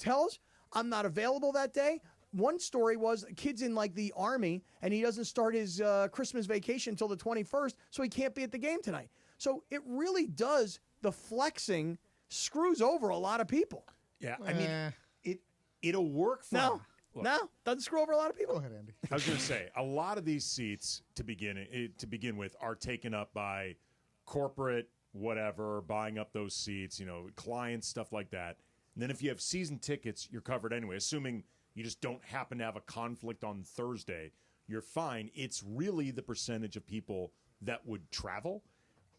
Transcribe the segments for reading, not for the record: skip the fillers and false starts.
hotels. I'm not available that day. One story was a kid's in like the Army, and he doesn't start his Christmas vacation until the 21st, so he can't be at the game tonight. So it really does, the flexing screws over a lot of people. Yeah, I mean, it'll work for No, doesn't screw over a lot of people. Go ahead, Andy. I was going to say, a lot of these seats to begin with are taken up by corporate whatever, buying up those seats, clients, stuff like that. And then if you have season tickets, you're covered anyway, assuming you just don't happen to have a conflict on Thursday, you're fine. It's really the percentage of people that would travel.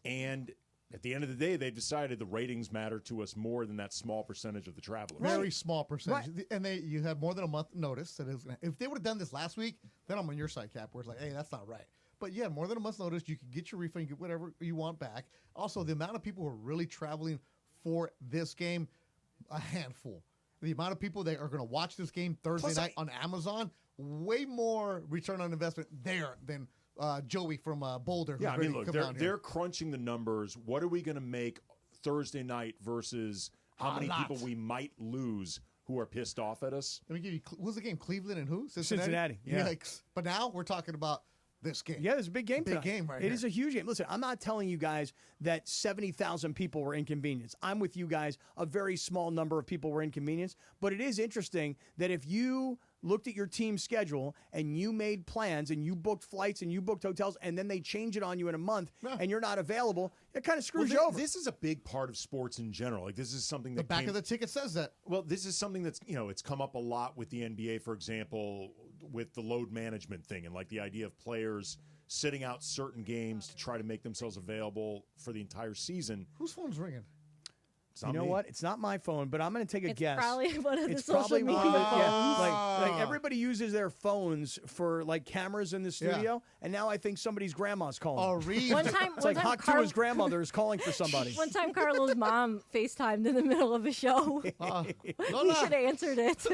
And at the end of the day, they decided the ratings matter to us more than that small percentage of the travelers. Very small percentage. Right. And you had more than a month notice. If they would have done this last week, then I'm on your side, Cap, where it's like, hey, that's not right. But yeah, more than a month's notice, you can get your refund, get whatever you want back. Also, the amount of people who are really traveling for this game, a handful. The amount of people that are going to watch this game Thursday night on Amazon, way more return on investment there than Joey from Boulder. Yeah, I mean, look, they're crunching the numbers. What are we going to make Thursday night versus how many people we might lose who are pissed off at us? Let me give you, who's the game? Cleveland and who? Cincinnati. Yeah. Yikes. But now we're talking about this game. Yeah, there's a big game tonight. Big game right It here. is a huge game. Listen, I'm not telling you guys that 70,000 people were inconvenienced. I'm with you guys. A very small number of people were inconvenienced. But it is interesting that if you looked at your team's schedule and you made plans and you booked flights and you booked hotels and then they change it on you in a month and you're not available, it kind of screws you over. This is a big part of sports in general. Like, this is something that the back of the ticket says that. Well, this is something that's, it's come up a lot with the NBA, for example, with the load management thing and like the idea of players sitting out certain games to try to make themselves available for the entire season. Whose phone's ringing? You know what? It's not my phone, but I'm going to take a guess. It's probably one of the It's social probably media one of the- phones. yeah, like everybody uses their phones for like cameras in the studio, and now I think somebody's grandma's calling. One time, It's like Haktua's grandmother is calling for somebody. One time, Carlo's mom FaceTimed in the middle of a show. He should have answered it.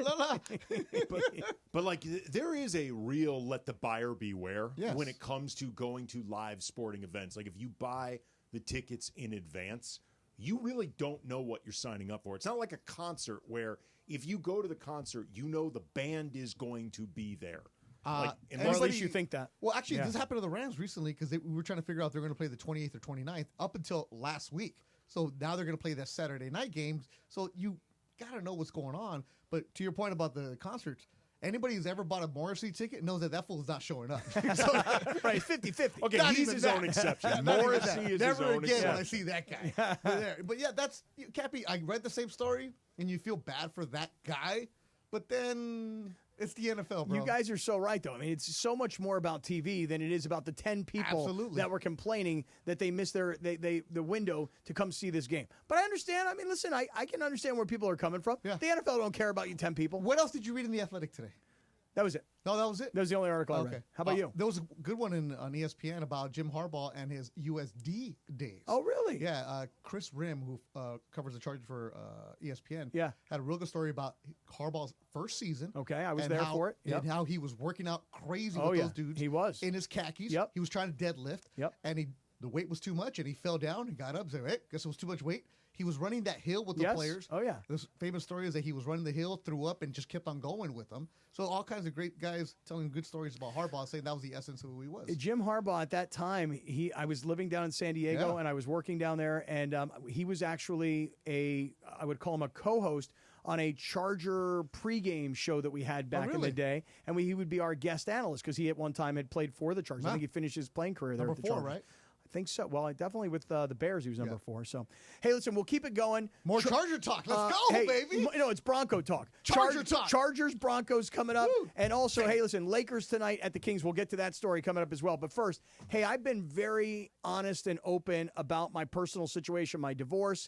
But like, there is a real let the buyer beware Yes. when it comes to going to live sporting events. Like, if you buy the tickets in advance, you really don't know what you're signing up for. It's not like a concert where if you go to the concert, the band is going to be there. Or at least you think that. Well, actually, this happened to the Rams recently because we were trying to figure out they're going to play the 28th or 29th up until last week. So now they're going to play that Saturday night games. So you got to know what's going on. But to your point about the concerts, anybody who's ever bought a Morrissey ticket knows that fool is not showing up. Right, 50-50. Okay, Not he's even his that. own exception. Not even Morrissey that. is his Never own again exception. when I see that guy. But yeah, that's Cappy. I read the same story, and you feel bad for that guy, but then it's the NFL, bro. You guys are so right, though. I mean, it's so much more about TV than it is about the 10 people that were complaining that they missed the window to come see this game. But I understand. I mean, listen, I can understand where people are coming from. Yeah. The NFL don't care about you 10 people. What else did you read in The Athletic today? That was it. No, that was it? That was the only article I read. How about you? There was a good one on ESPN about Jim Harbaugh and his USD days. Oh, really? Yeah. Chris Rim, who covers the Chargers for ESPN, had a real good story about Harbaugh's first season. Okay, I was there for it. Yep. And how he was working out crazy with those dudes. He was. In his khakis. Yep. He was trying to deadlift. Yep. And the weight was too much, and he fell down and got up and said, hey, guess it was too much weight. He was running that hill with the players. Oh, yeah. This famous story is that he was running the hill, threw up, and just kept on going with them. So all kinds of great guys telling good stories about Harbaugh, saying that was the essence of who he was. Jim Harbaugh at that time, I was living down in San Diego, and I was working down there, and he was actually I would call him a co-host on a Charger pregame show that we had back in the day, and he would be our guest analyst because he at one time had played for the Chargers. I think he finished his playing career there Number at the 4, Chargers. right? I think so. Well, definitely with the Bears, he was number 4. So, hey, listen, we'll keep it going. More Charger talk. Let's go, baby. It's Bronco talk. Charger talk. Chargers, Broncos coming up. Woo. And also, hey, listen, Lakers tonight at the Kings. We'll get to that story coming up as well. But first, hey, I've been very honest and open about my personal situation, my divorce,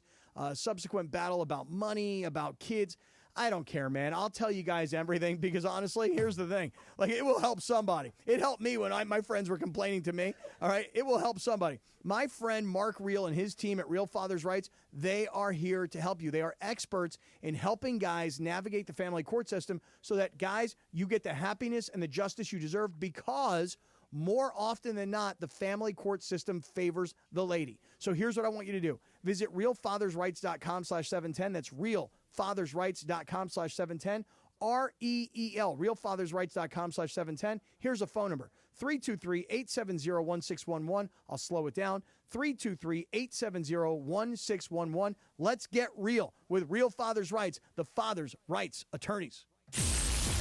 subsequent battle about money, about kids. I don't care, man. I'll tell you guys everything because honestly, here's the thing. Like, it will help somebody. It helped me when my friends were complaining to me. All right? It will help somebody. My friend Mark Reel and his team at Real Fathers Rights, they are here to help you. They are experts in helping guys navigate the family court system so that, guys, you get the happiness and the justice you deserve because more often than not, the family court system favors the lady. So here's what I want you to do. Visit realfathersrights.com/710. That's real realfathersrights.com/710. REEL, realfathersrights.com/710. Here's a phone number, 323-870-1611. I'll slow it down, 323-870-1611. Let's get real with Real Fathers Rights, the Fathers' Rights attorneys.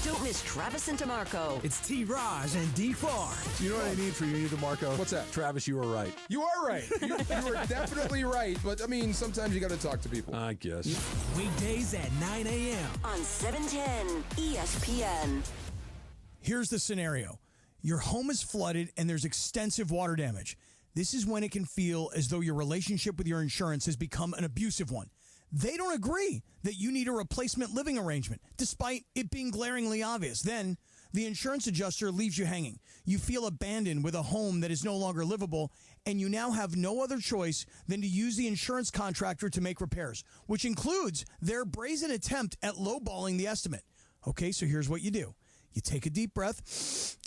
Don't miss Travis and DeMarco. It's T-Raj and D-Far. You know what I need for you, DeMarco? What's that? Travis, you were right. You are right. You are definitely right. But, I mean, sometimes you got to talk to people. I guess. Weekdays at 9 a.m. on 710 ESPN. Here's the scenario. Your home is flooded and there's extensive water damage. This is when it can feel as though your relationship with your insurance has become an abusive one. They don't agree that you need a replacement living arrangement, despite it being glaringly obvious. Then, the insurance adjuster leaves you hanging. You feel abandoned with a home that is no longer livable, and you now have no other choice than to use the insurance contractor to make repairs, which includes their brazen attempt at lowballing the estimate. Okay, so here's what you do. You take a deep breath,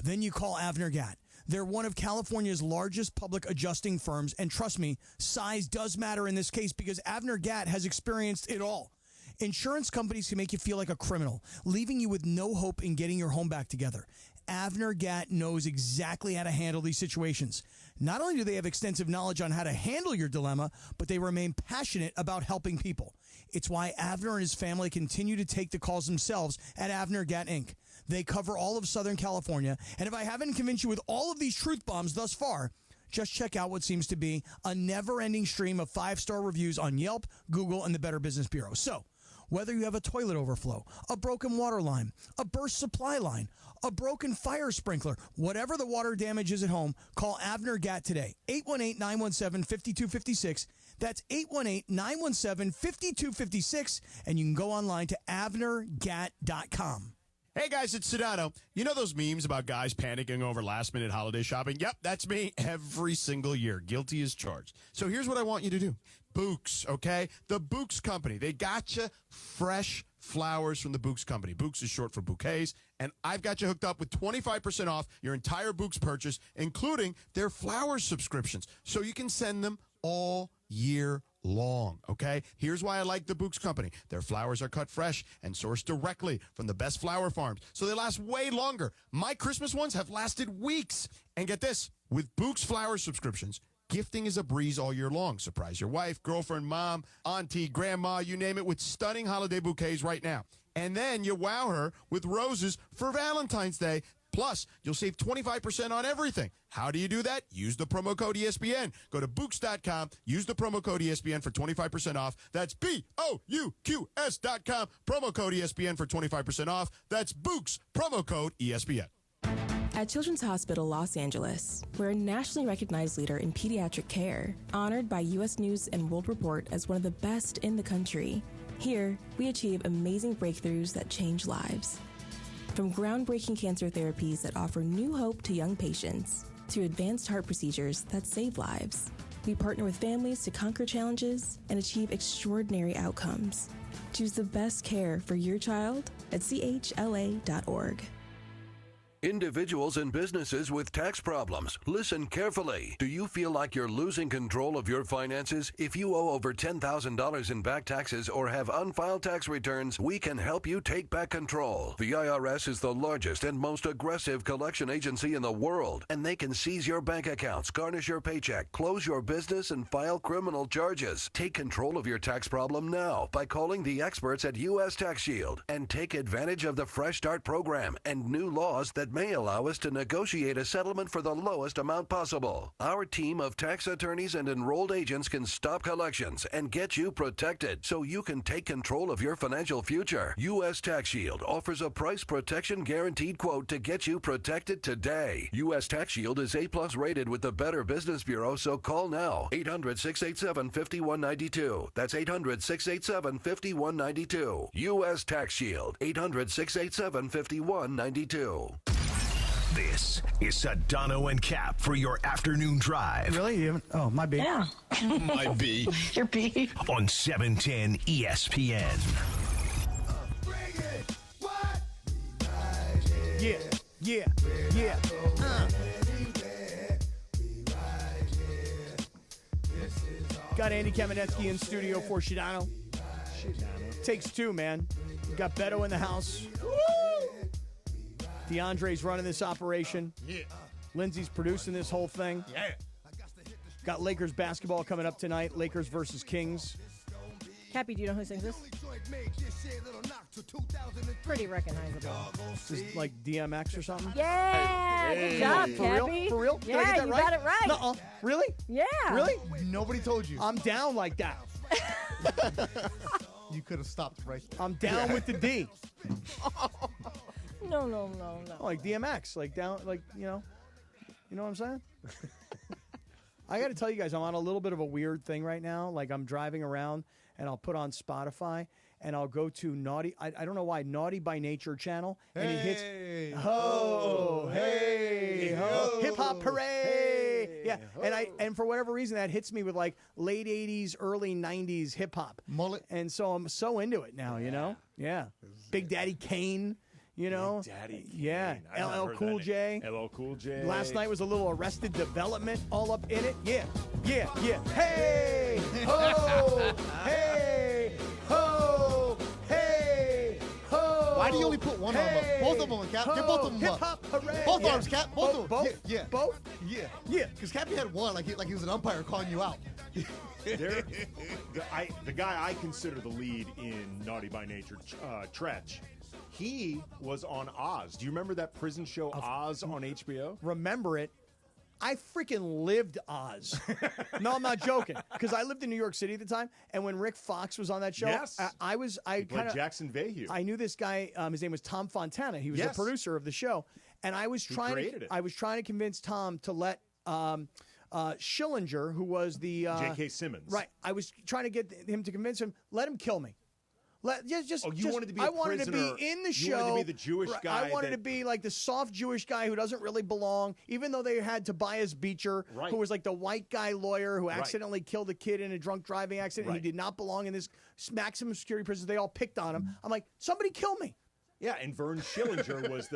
then you call Avner Gatt. They're one of California's largest public adjusting firms, and trust me, size does matter in this case because Avner Gatt has experienced it all. Insurance companies can make you feel like a criminal, leaving you with no hope in getting your home back together. Avner Gatt knows exactly how to handle these situations. Not only do they have extensive knowledge on how to handle your dilemma, but they remain passionate about helping people. It's why Avner and his family continue to take the calls themselves at Avner Gatt Inc. They cover all of Southern California, and if I haven't convinced you with all of these truth bombs thus far, just check out what seems to be a never-ending stream of 5-star reviews on Yelp, Google, and the Better Business Bureau. So, whether you have a toilet overflow, a broken water line, a burst supply line, a broken fire sprinkler, whatever the water damage is at home, call Avner Gatt today, 818-917-5256. That's 818-917-5256, and you can go online to avnergatt.com. Hey guys, it's Sedano. You know those memes about guys panicking over last-minute holiday shopping? Yep, that's me every single year. Guilty as charged. So here's what I want you to do. Books, okay? The Books Company. They got you fresh flowers from the Books Company. Books is short for bouquets, and I've got you hooked up with 25% off your entire Books purchase, including their flower subscriptions, so you can send them all year long, okay? Here's why I like the Books Company. Their flowers are cut fresh and sourced directly from the best flower farms, so they last way longer. My Christmas ones have lasted weeks. And get this, with Books flower subscriptions, gifting is a breeze all year long. Surprise your wife, girlfriend, mom, auntie, grandma, you name it, with stunning holiday bouquets right now. And then you wow her with roses for Valentine's Day. Plus, you'll save 25% on everything. How do you do that? Use the promo code ESPN. Go to Books.com. Use the promo code ESPN for 25% off. That's BOUQS.com. Promo code ESPN for 25% off. That's Books. Promo code ESPN. At Children's Hospital Los Angeles, we're a nationally recognized leader in pediatric care, honored by U.S. News and World Report as one of the best in the country. Here, we achieve amazing breakthroughs that change lives. From groundbreaking cancer therapies that offer new hope to young patients, to advanced heart procedures that save lives, we partner with families to conquer challenges and achieve extraordinary outcomes. Choose the best care for your child at chla.org. Individuals and businesses with tax problems, listen carefully. Do you feel like you're losing control of your finances? If you owe over $10,000 in back taxes or have unfiled tax returns, we can help you take back control. The IRS is the largest and most aggressive collection agency in the world, and they can seize your bank accounts, garnish your paycheck, close your business, and file criminal charges. Take control of your tax problem now by calling the experts at U.S. Tax Shield and take advantage of the Fresh Start program and new laws that may allow us to negotiate a settlement for the lowest amount possible. Our team of tax attorneys and enrolled agents can stop collections and get you protected so you can take control of your financial future. U.S. Tax Shield offers a price protection guaranteed quote to get you protected today. U.S. Tax Shield is A+ rated with the Better Business Bureau, so call now. 800-687-5192. That's 800-687-5192. U.S. Tax Shield. 800-687-5192. This is Sedano and Kap for your afternoon drive. Really? You haven't? Oh, my B. Yeah. My B. Your B. On 710 ESPN. Yeah. Got Andy Kamenetsky in studio for Sedano. takes two, man. We got Beto in the house. DeAndre's running this operation. Yeah. Lindsay's producing this whole thing. Yeah. Got Lakers basketball coming up tonight. Lakers versus Kings. Cappy, do you know who sings this? Pretty recognizable. Just like DMX or something? Yeah, good job, For Cappy. real? For real? Did Yeah, I get that you right? got it right. Nuh-uh. Really? Yeah. Really? Nobody told you. I'm down like that. You could have stopped right there. I'm down with the D. No. Like DMX. Like down, like, you know what I'm saying? I got to tell you guys, I'm on a little bit of a weird thing right now. Like I'm driving around and I'll put on Spotify and I'll go to Naughty, I don't know why, Naughty by Nature channel. And it hits, ho, hey, ho, hip hop parade. Yeah. And for whatever reason, that hits me with like late 80s, early 90s hip hop. Mullet. And so I'm so into it now, you know? Yeah. Big Daddy Kane. You know, Daddy Kane. yeah, I haven't LL heard Cool that J. name. LL Cool J. Last night was a little Arrested Development all up in it. Yeah. Hey, ho, hey, ho, hey, ho. Why do you only put one arm up? Both of them, Cap. Get both of them Hip up. hop parade. Both Yeah. arms, Cap. Both of them. Both? Yeah. Both? Yeah. Because Cappy had one, like he was an umpire calling you out. The guy I consider the lead in Naughty by Nature, Tretch, he was on Oz. Do you remember that prison show Oz on HBO? Remember it. I freaking lived Oz. No, I'm not joking. Because I lived in New York City at the time, and when Rick Fox was on that show, Yes. I Played Jackson Vahue. I knew this guy. His name was Tom Fontana. He was Yes. the producer of the show, and I was trying to convince Tom to let Schillinger, who was the J.K. Simmons. right. I was trying to get him to convince him, let him kill me. Wanted to be I a wanted to prisoner. be in the show. You wanted to be the Jewish guy. I wanted to be like the soft Jewish guy who doesn't really belong, even though they had Tobias Beecher, Right. who was like the white guy lawyer who Right. accidentally killed a kid in a drunk driving accident. Right. And he did not belong in this maximum security prison. They all picked on him. I'm like, somebody kill me. Yeah, and Vern Schillinger was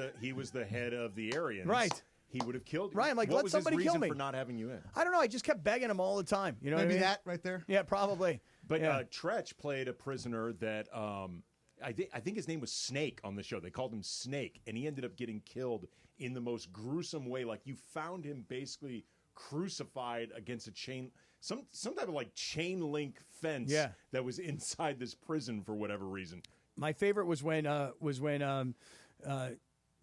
the head of the Aryans. Right. He would have killed you. Right, I'm like, what let was somebody his kill reason me. for not having you in? I don't know. I just kept begging him all the time. You know what I Maybe mean? that right there. Yeah, probably. But yeah. Tretch played a prisoner that I think his name was Snake on the show. They called him Snake, and he ended up getting killed in the most gruesome way. Like you found him basically crucified against a chain, some type of like chain link fence that was inside this prison for whatever reason. My favorite was when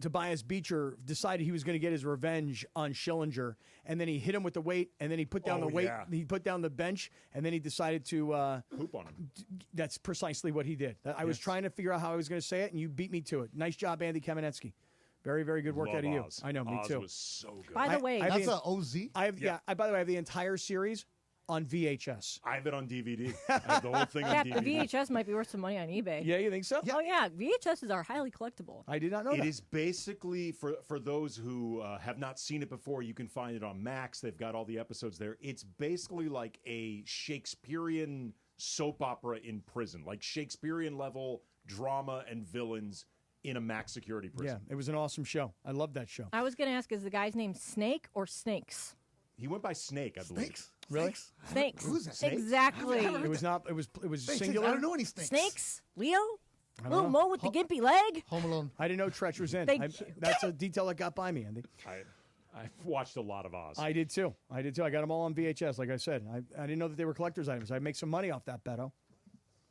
Tobias Beecher decided he was going to get his revenge on Schillinger, and then he hit him with the weight, and then he put down the weight. Yeah. He put down the bench, and then he decided to Poop on him. That's precisely what he did. I was trying to figure out how I was going to say it, and you beat me to it. Nice job, Andy Kamenetsky. Very, very good work Love out of you. Oz. I know, me Oz too. was so good. By the way, That's a OZ. I have by the way, I have the entire series on VHS. I have it on DVD. I have the whole thing on Cap, the DVD. VHS might be worth some money on eBay. Yeah, you think so? Oh yeah, VHSs are highly collectible. I did not know It that. is basically, for those who have not seen it before, you can find it on Max. They've got all the episodes there. It's basically like a Shakespearean soap opera in prison, like Shakespearean level drama and villains in a max security prison. Yeah, it was an awesome show. I loved that show. I was going to ask, is the guy's name Snake or Snakes? He went by Snake, I believe. Snakes. Really? Snakes. Who's that? Snakes? Exactly. It was not. It was Snakes. singular. I don't know any snakes. Snakes? Leo? don't Little know. Mo with the gimpy leg? Home Alone. I didn't know Tretch was in. Thank you. That's a detail that got by me, Andy. I watched a lot of Oz. I did too. I did too. I got them all on VHS, like I said. I didn't know that they were collector's items. I'd make some money off that, Beto.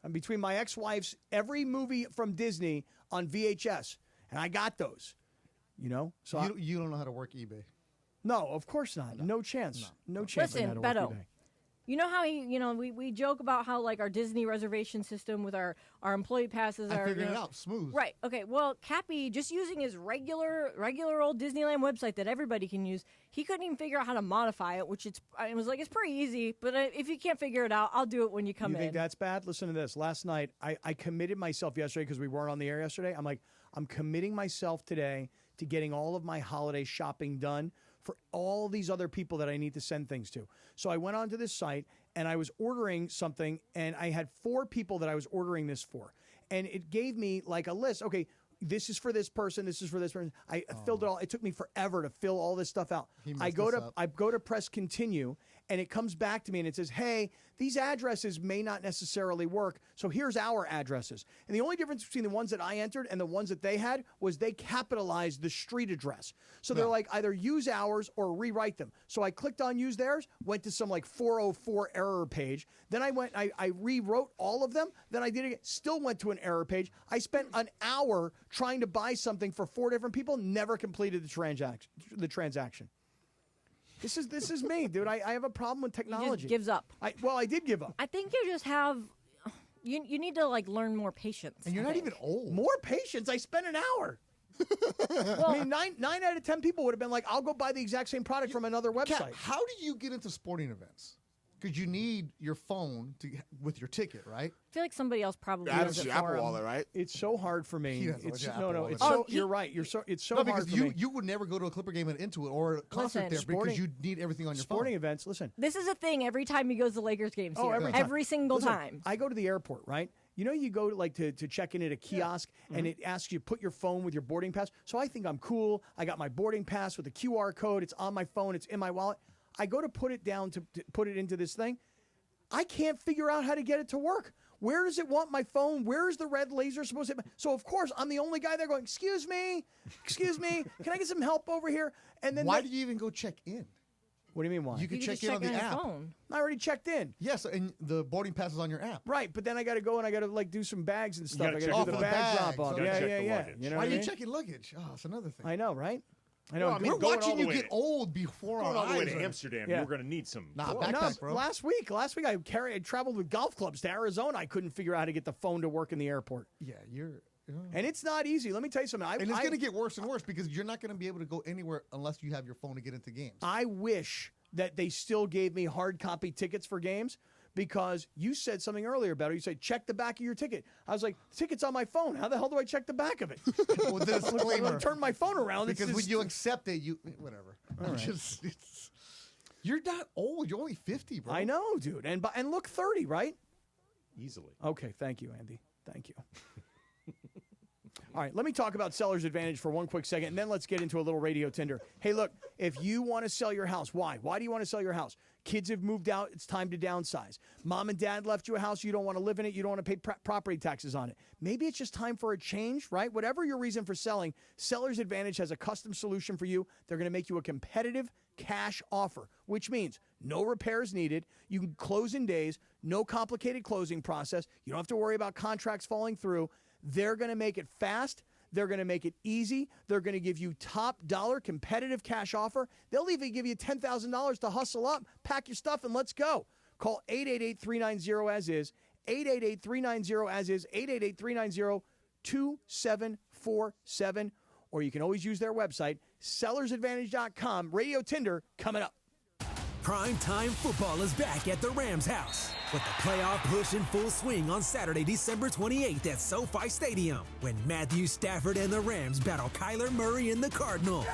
And between my ex-wife's every movie from Disney on VHS, and I got those. You know, so You don't know how to work eBay. no, of course not. No chance. No chance. I Listen, had to work Beto. eBay. You know how we joke about how like our Disney reservation system with our employee passes I are figured it out. Smooth. Right. Okay. Well, Cappy, just using his regular old Disneyland website that everybody can use, he couldn't even figure out how to modify it. Which it's pretty easy. But if you can't figure it out, I'll do it when you come You in. think that's bad? Listen to this. Last night, I committed myself yesterday because we weren't on the air yesterday. I'm like, I'm committing myself today to getting all of my holiday shopping done for all these other people that I need to send things to. So I went onto this site and I was ordering something, and I had 4 people that I was ordering this for. And it gave me like a list. Okay, this is for this person. This is for this person. I filled it all. It took me forever to fill all this stuff out. He I messed go this to up. I go to press continue, and it comes back to me and it says, hey, these addresses may not necessarily work, so here's our addresses. And the only difference between the ones that I entered and the ones that they had was they capitalized the street address. So they're like, either use ours or rewrite them. So I clicked on use theirs, went to some like 404 error page. Then I rewrote all of them. Then I did it, still went to an error page. I spent an hour trying to buy something for 4 different people, never completed the transaction. This is me, dude. I have a problem with technology. He just gives up. I did give up. I think you just have. You need to like learn more patience. And you're not even old. More patience? I spent an hour. I mean, 9 out of 10 people would have been like, I'll go buy the exact same product from another website. Kat, how do you get into sporting events? Because you need your phone with your ticket, right? I feel like somebody else probably Adam's does it your for Apple him. Wallet, right? It's so hard for me. No, You're right. It's so no, hard because for me. you would never go to a Clipper game at Intuit or a concert there because you need everything on your sporting phone. events. Listen, This is a thing every time he goes to Lakers games. Oh, here. every single Listen, time. I go to the airport, right? You know, you go like to check in at a kiosk and it asks you put your phone with your boarding pass. So I think I'm cool. I got my boarding pass with a QR code. It's on my phone. It's in my wallet. I go to put it down to put it into this thing. I can't figure out how to get it to work. Where does it want my phone? Where is the red laser supposed to? So of course I'm the only guy there going, excuse me, can I get some help over here? And then why do you even go check in? What do you mean why? You can check in on the app. Phone. I already checked in. Yes, and the boarding pass is on your app. Right, but then I got to go and I got to like do some bags and stuff. I got check to do the the bag bags. drop off. You Yeah. luggage. You know Why what are I you mean? checking luggage? Oh, it's another thing. I know, right? I know. Well, I mean, We're going watching all the you way get to- old before Going our all the way eyes. to Amsterdam, Yeah. you're going to need some. Nah, clothes. backpack, bro. Last week I traveled with golf clubs to Arizona. I couldn't figure out how to get the phone to work in the airport. Yeah, you're. And it's not easy. Let me tell you something. And it's going to get worse and worse because you're not going to be able to go anywhere unless you have your phone to get into games. I wish that they still gave me hard copy tickets for games because you said something earlier about it. You said, check the back of your ticket. I was like, the ticket's on my phone. How the hell do I check the back of it? Well, disclaimer. Turn my phone around. Because when you accept it, whatever. All right. You're not old. You're only 50, bro. I know, dude. And look 30, right? Easily. Okay, thank you, Andy. Thank you. All right, let me talk about Seller's Advantage for one quick second, and then let's get into a little Radio Tinder. Hey, look, if you want to sell your house, why? Why do you want to sell your house? Kids have moved out. It's time to downsize. Mom and dad left you a house. You don't want to live in it. You don't want to pay property taxes on it. Maybe it's just time for a change, right? Whatever your reason for selling, Seller's Advantage has a custom solution for you. They're going to make you a competitive cash offer, which means no repairs needed. You can close in days, no complicated closing process. You don't have to worry about contracts falling through. They're going to make it fast. They're going to make it easy. They're going to give you top dollar competitive cash offer. They'll even give you $10,000 to hustle up, pack your stuff, and let's go. Call 888-390-AS-IS, 888-390-AS-IS, 888-390-2747, or you can always use their website, sellersadvantage.com. Radio Tinder coming up. Primetime football is back at the Rams house with the playoff push in full swing on Saturday, December 28th at SoFi Stadium when Matthew Stafford and the Rams battle Kyler Murray and the Cardinals.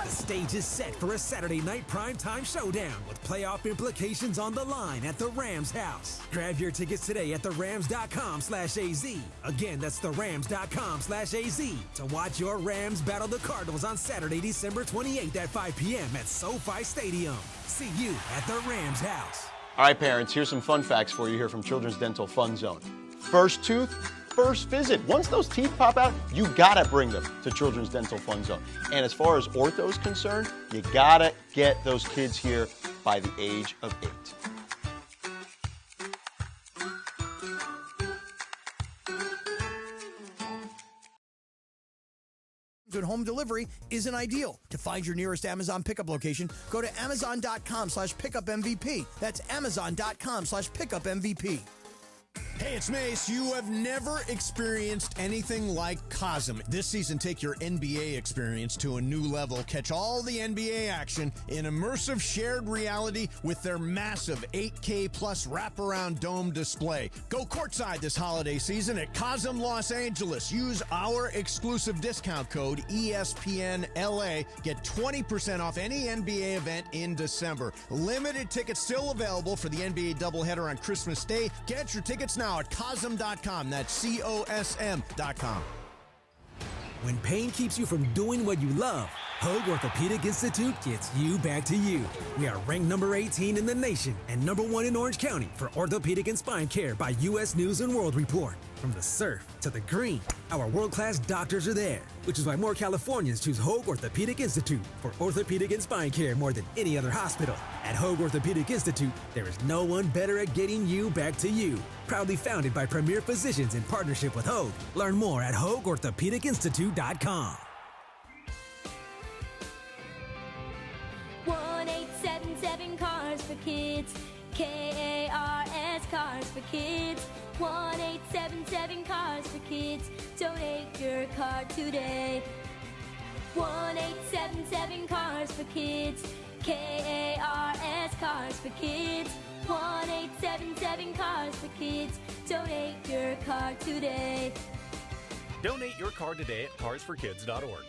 The stage is set for a Saturday night primetime showdown with playoff implications on the line at the Rams house. Grab your tickets today at therams.com/AZ. Again, that's therams.com/AZ to watch your Rams battle the Cardinals on Saturday, December 28th at 5 p.m. at SoFi Stadium. See you at the Rams house. All right, parents, here's some fun facts for you here from Children's Dental Fun Zone. First tooth, first visit. Once those teeth pop out, you gotta bring them to Children's Dental Fun Zone. And as far as ortho is concerned, you gotta get those kids here by the age of 8. Good home delivery isn't ideal. To find your nearest Amazon pickup location, go to amazon.com/pickupmvp. That's amazon.com/pickupmvp. Hey, it's Mace. You have never experienced anything like Cosm. This season, take your NBA experience to a new level. Catch all the NBA action in immersive shared reality with their massive 8K plus wraparound dome display. Go courtside this holiday season at Cosm Los Angeles. Use our exclusive discount code ESPNLA. Get 20% off any NBA event in December. Limited tickets still available for the NBA doubleheader on Christmas Day. Get your tickets now at Cosm.com. That's COSM.com. When pain keeps you from doing what you love, Hoag Orthopedic Institute gets you back to you. We are ranked number 18 in the nation and number 1 in Orange County for orthopedic and spine care by U.S. News and World Report. From the surf to the green, our world-class doctors are there, which is why more Californians choose Hoag Orthopedic Institute for orthopedic and spine care more than any other hospital. At Hoag Orthopedic Institute, there is no one better at getting you back to you. Proudly founded by premier physicians in partnership with Hoag. Learn more at HoagOrthopedicInstitute.com. 1-877 Cars for Kids. KARS Cars for Kids. 1-877 Cars for Kids. Donate your car today. 1-877 Cars for Kids. KARS Cars for Kids. 1-877 Cars for Kids. Donate your car today. Donate your car today at carsforkids.org.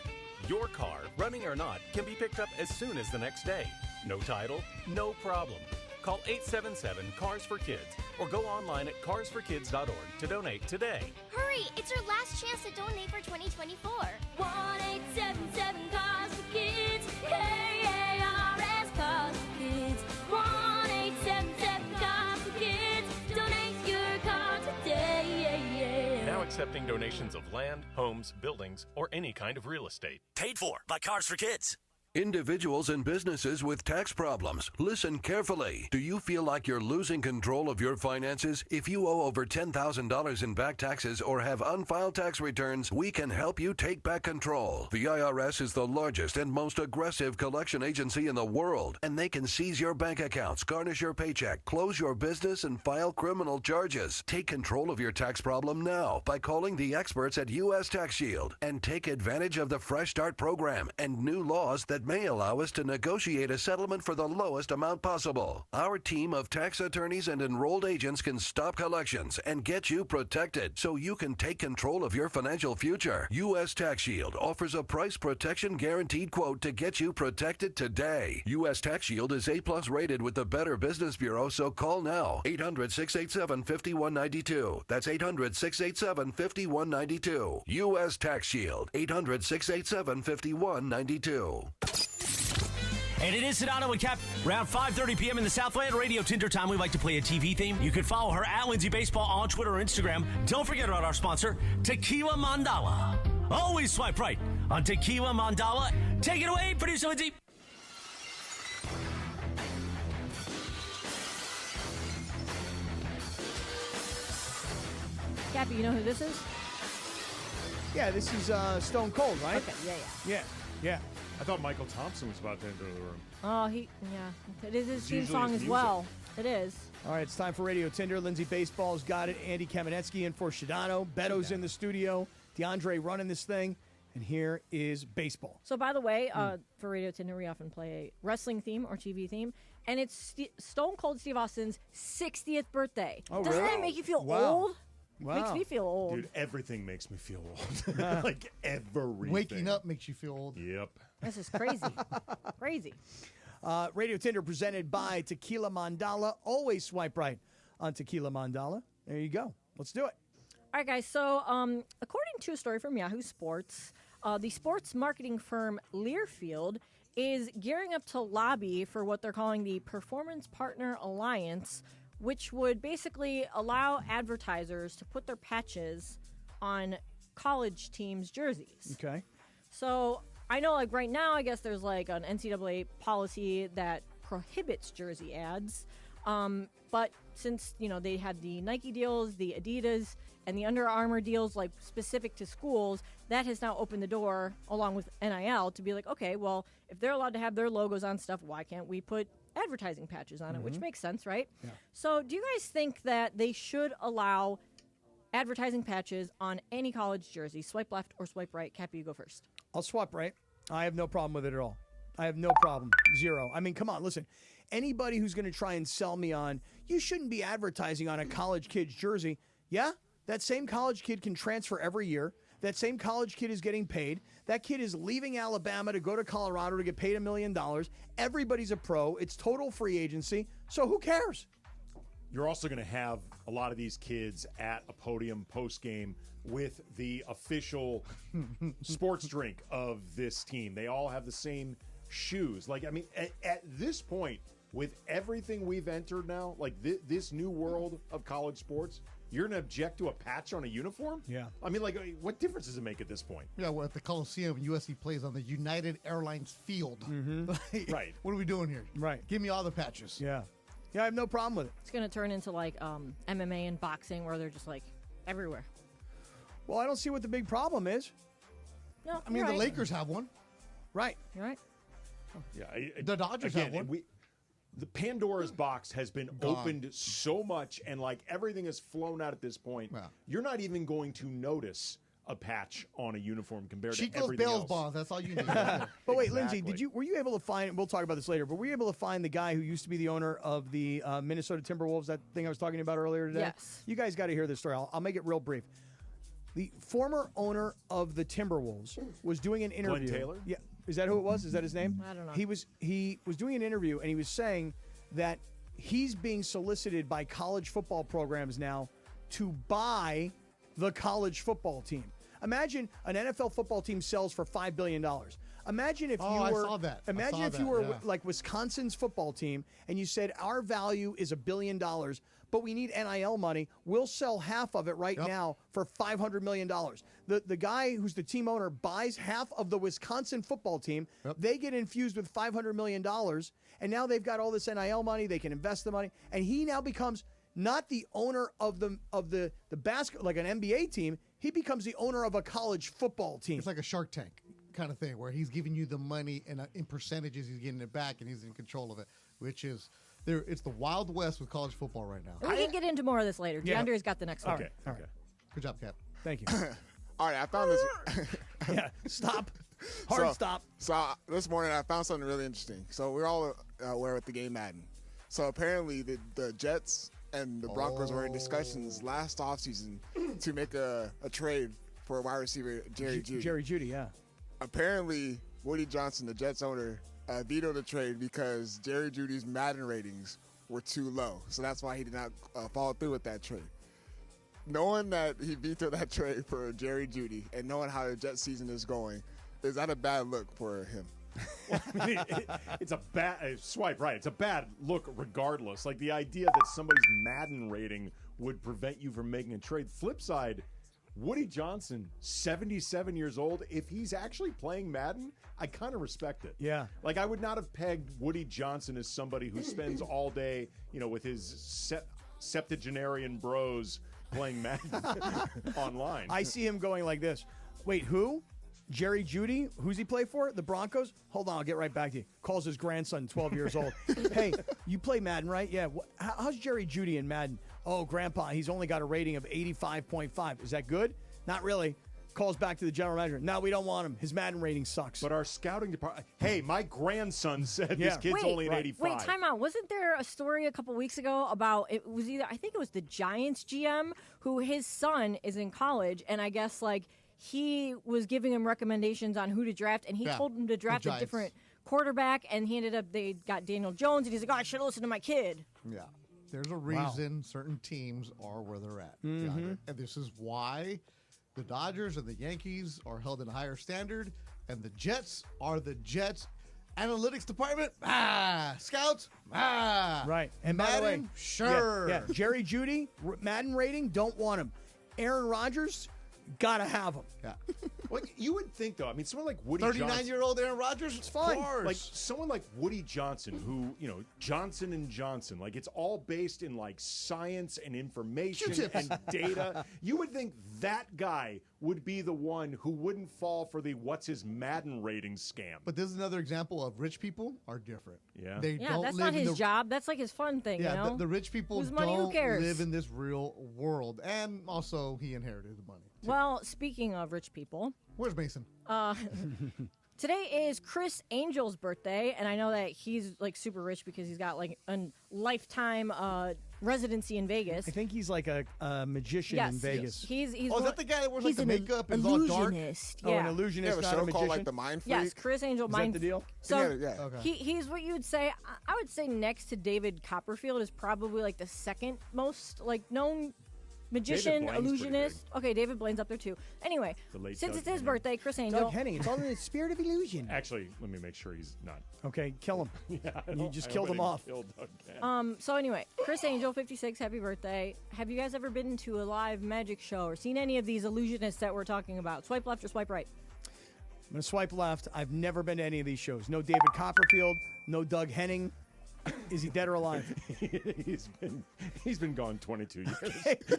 Your car, running or not, can be picked up as soon as the next day. No title, no problem. Call 877-CARS-FOR-KIDS or go online at carsforkids.org to donate today. Hurry! It's our last chance to donate for 2024. 1-877 Cars for Kids. KARS Cars for Kids. 1-877 Cars for Kids. Donate your car today. Now accepting donations of land, homes, buildings, or any kind of real estate. Paid for by Cars for Kids. Individuals and businesses with tax problems, listen carefully. Do you feel like you're losing control of your finances? If you owe over $10,000 in back taxes or have unfiled tax returns, we can help you take back control. The IRS is the largest and most aggressive collection agency in the world, and they can seize your bank accounts, garnish your paycheck, close your business, and file criminal charges. Take control of your tax problem now by calling the experts at U.S. Tax Shield and take advantage of the Fresh Start program and new laws that may allow us to negotiate a settlement for the lowest amount possible. Our team of tax attorneys and enrolled agents can stop collections and get you protected so you can take control of your financial future. U.S. Tax Shield offers a price protection guaranteed quote to get you protected today. U.S. Tax Shield is A+ rated with the Better Business Bureau, so call now. 800-687-5192. That's 800-687-5192. U.S. Tax Shield. 800-687-5192. And it is Sedano and Kap. Around 5:30 p.m. in the Southland Radio Tinder time, we like to play a TV theme. You can follow her at Lindsay Baseball on Twitter or Instagram. Don't forget about our sponsor, Tequila Mandala. Always swipe right on Tequila Mandala. Take it away, producer Lindsay. Cappy, you know who this is? Yeah, this is Stone Cold, right? Okay, yeah. Yeah. I thought Michael Thompson was about to enter the room. Oh, it is his theme song as well. It is. All right, it's time for Radio Tinder. Lindsay Baseball's got it. Andy Kamenetsky in for Sedano. Beto's in the studio. DeAndre running this thing. And here is baseball. So, by the way, for Radio Tinder, we often play a wrestling theme or TV theme. And it's Stone Cold Steve Austin's 60th birthday. Oh, Doesn't really? that make you feel Wow. old? Wow. Makes me feel old. Dude, everything makes me feel old. Like everything. Waking up makes you feel old. Yep. This is crazy. Crazy. Radio Tinder presented by Tequila Mandala. Always swipe right on Tequila Mandala. There you go. Let's do it. All right, guys. So, according to a story from Yahoo Sports, the sports marketing firm Learfield is gearing up to lobby for what they're calling the Performance Partner Alliance, which would basically allow advertisers to put their patches on college teams' jerseys. Okay. So I know, like, right now, I guess there's like an NCAA policy that prohibits jersey ads. But since, they had the Nike deals, the Adidas, and the Under Armour deals, like, specific to schools, that has now opened the door, along with NIL, to be like, okay, well, if they're allowed to have their logos on stuff, why can't we put advertising patches on it, which makes sense, right? Yeah. So do you guys think that they should allow advertising patches on any college jersey? Swipe left or swipe right? Cappy, you go first. I'll swipe right. I have no problem with it at all. I have no problem. Zero. I mean, come on, listen. Anybody who's going to try and sell me on, you shouldn't be advertising on a college kid's jersey. Yeah, that same college kid can transfer every year. That same college kid is getting paid. That kid is leaving Alabama to go to Colorado to get paid $1 million. Everybody's a pro. It's total free agency. So who cares? you're also going to have a lot of these kids at a podium post-game with the official sports drink of this team. They all have the same shoes. Like, I mean, at this point, with everything we've entered now, like this new world of college sports, you're going to object to a patch on a uniform? Yeah. I mean, like, what difference does it make at this point? Yeah, we're at the Coliseum, USC plays on the United Airlines field. Like, Right. What are we doing here? Right. Give me all the patches. Yeah. Yeah, I have no problem with it. It's going to turn into like MMA and boxing where they're just like everywhere. Well, I don't see what the big problem is. No, I mean, you're the right. Lakers have one. Right. You're right. Yeah, The Dodgers again, have one. The Pandora's box has been Gone. opened so much, and like everything has flown out at this point. Yeah. You're not even going to notice a patch on a uniform compared to Chico's everything Bales else. balls. That's all you need. But wait, Lindsay, Exactly. were you able to find? We'll talk about this later. But were you able to find the guy who used to be the owner of the Minnesota Timberwolves? That thing I was talking about earlier today. Yes. You guys got to hear this story. I'll make it real brief. The former owner of the Timberwolves was doing an interview. Glenn Taylor? Yeah. Is that who it was? Is that his name? I don't know. He was doing an interview and he was saying that he's being solicited by college football programs now to buy the college football team. Imagine an NFL football team sells for $5 billion. Imagine if you I were saw that. I Imagine saw if you that, were yeah. like Wisconsin's football team and you said our value is $1 billion, but we need NIL money. We'll sell half of it right now for $500 million. The guy who's the team owner buys half of the Wisconsin football team. They get infused with $500 million, and now they've got all this NIL money. They can invest the money, and he now becomes not the owner of the basket like an NBA team. He becomes the owner of a college football team. It's like a Shark Tank kind of thing where he's giving you the money and in percentages he's getting it back and he's in control of it, which is there. It's the Wild West with college football right now. We can get into more of this later. Yeah. DeAndre's got the next one. Okay. Good job, Cap. Thank you. All right, I found this. Yeah, stop. Hard stop. So this morning I found something really interesting. So we're all aware with the game Madden. So apparently the Jets and the Broncos were in discussions last offseason to make a trade for a wide receiver, Jerry Jeudy. Jerry Jeudy, yeah. Apparently, Woody Johnson, the Jets owner, vetoed the trade because Jerry Jeudy's Madden ratings were too low. So that's why he did not follow through with that trade. Knowing that he vetoed that trade for Jerry Jeudy and knowing how the Jets season is going, is that a bad look for him? I mean, it's a bad swipe right. It's a bad look regardless. Like the idea that somebody's Madden rating would prevent you from making a trade. Flip side, Woody Johnson, 77 years old. If he's actually playing Madden, I kind of respect it. Yeah. Like I would not have pegged Woody Johnson as somebody who spends all day, with his septuagenarian bros playing Madden online. I see him going like this. Wait, who? Jerry Jeudy? Who's he play for? The Broncos? Hold on, I'll get right back to you. Calls his grandson, 12 years old. Hey, you play Madden, right? Yeah. How's Jerry Jeudy in Madden? Oh, Grandpa, he's only got a rating of 85.5. Is that good? Not really. Calls back to the general manager. No, we don't want him. His Madden rating sucks. But our scouting department, hey, my grandson said this kid's only an 85. Wait, time out. Wasn't there a story a couple weeks ago about I think it was the Giants GM who his son is in college, and I guess he was giving him recommendations on who to draft, and he told him to draft a different quarterback, and they got Daniel Jones, and he's like, I should listen to my kid. Yeah. There's a reason certain teams are where they're at. And this is why the Dodgers and the Yankees are held in a higher standard, and the Jets are the Jets. Analytics department, scouts, right. And Madden, by the way, sure. Yeah. Jerry Jeudy, Madden rating, don't want him. Aaron Rodgers, gotta have him. Yeah. Well, you would think, though, I mean, someone like Woody Johnson. 39-year-old Aaron Rodgers, it's fine. Like someone like Woody Johnson, who, Johnson & Johnson, it's all based in science and information Q-tips. and data. You would think that guy would be the one who wouldn't fall for the what's his Madden rating scam. But this is another example of rich people are different. Yeah. They don't that's live not in his job. That's his fun thing, Yeah, the rich people Whose money, who don't cares? live in this real world. And also, he inherited the money. Well, speaking of rich people, where's Mason? Today is Chris Angel's birthday, and I know that he's super rich because he's got a lifetime residency in Vegas. I think he's like a magician Yes. in Vegas. He's is one- that the guy that wears he's like the an makeup and is all dark? illusionist. Oh, Yeah. an illusionist, You have a not show a magician. called like The Mind Freak? Yes, Chris Angel. Is that Mind. the deal? So Yeah. Okay. he's what you'd say. I would say next to David Copperfield is probably like the second most like known magician, Blaine's pretty illusionist. Okay, David Blaine's up there too. Anyway, The late since Doug it's his Henning. birthday, Chris Angel. Doug Henning. It's all in the spirit of illusion. Actually, let me make sure he's not. Okay, kill him. Yeah, You just killed him off. So anyway, Chris Angel, 56, happy birthday. Have you guys ever been to a live magic show or seen any of these illusionists that we're talking about? Swipe left or swipe right? I'm going to swipe left. I've never been to any of these shows. No David Copperfield. No Doug Henning. Is he dead or alive? he's been gone 22 years.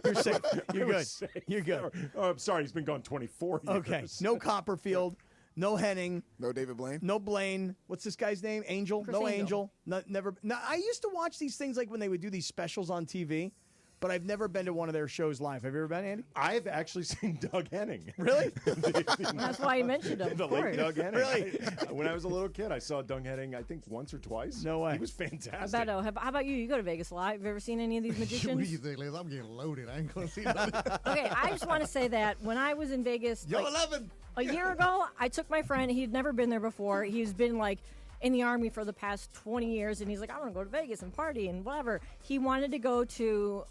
You're safe. You're I good. was safe. You're good. Oh, I'm sorry. He's been gone 24 years. Okay. No Copperfield. No Henning. No David Blaine? No Blaine. What's this guy's name? Angel? Chris No Angel. Angel. Never. Now, I used to watch these things like when they would do these specials on TV, but I've never been to one of their shows live. Have you ever been, Andy? I've actually seen Doug Henning. Really? That's why you mentioned him. The of late course. Doug Henning. Really? When I was a little kid, I saw Doug Henning, I think, once or twice. No way. He was fantastic. Beto, how about you? You go to Vegas a lot. Have you ever seen any of these What do magicians? you think, Liz? I'm getting loaded. I ain't going to see nothing. Okay, I just want to say that when I was in Vegas Yo, like, 11. a year ago, I took my friend. He'd never been there before. He's been like in the Army for the past 20 years, and he's like, I want to go to Vegas and party and whatever. He wanted to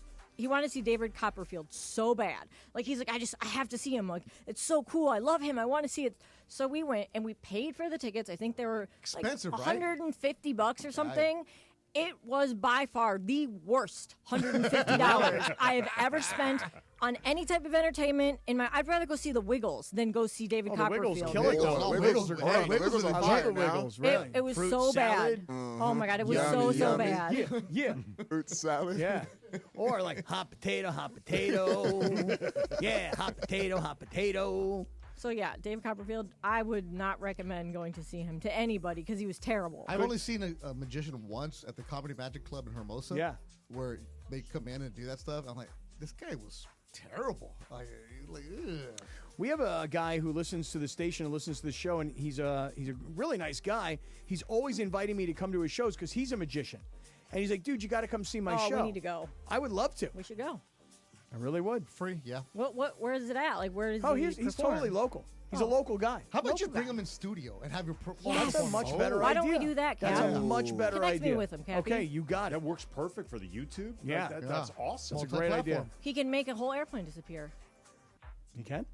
see David Copperfield so bad. Like, he's like, I have to see him. Like, it's so cool. I love him. I want to see it. So we went, and we paid for the tickets. I think they were Expensive, like right? $150 or something. It was by far the worst $150 I have ever spent on any type of entertainment. I'd rather go see the Wiggles than go see David Oh, the Wiggles Copperfield. kill it. Wiggles, though. Wiggles are Hey, great. Wiggles are I love fire the now. Wiggles, really. It was Fruit so salad. bad. Oh my god, it was Yummy, so yummy. bad. Yeah. Fruit salad? Yeah. Or like hot potato, hot potato. Yeah, hot potato. So yeah, David Copperfield, I would not recommend going to see him to anybody because he was terrible. I've only seen a magician once at the Comedy Magic Club in Hermosa. Yeah. Where they come in and do that stuff. I'm like, this guy was terrible. Like ugh. We have a guy who listens to the station and listens to the show, and he's a really nice guy. He's always inviting me to come to his shows because he's a magician. And he's like, dude, you got to come see my show. We need to go. I would love to. We should go. I really would. Free, yeah. Where is it at? Like, where is Oh, he he's perform? totally local. He's a local guy. How about you Local bring guy. him in studio and have your That's a much better Why idea. don't we do that, That's Cap? a much better Connect idea. me with him, Cappy. Okay, you got it. That works perfect for the YouTube. Yeah. That's awesome. That's a great idea. He can make a whole airplane disappear. You can?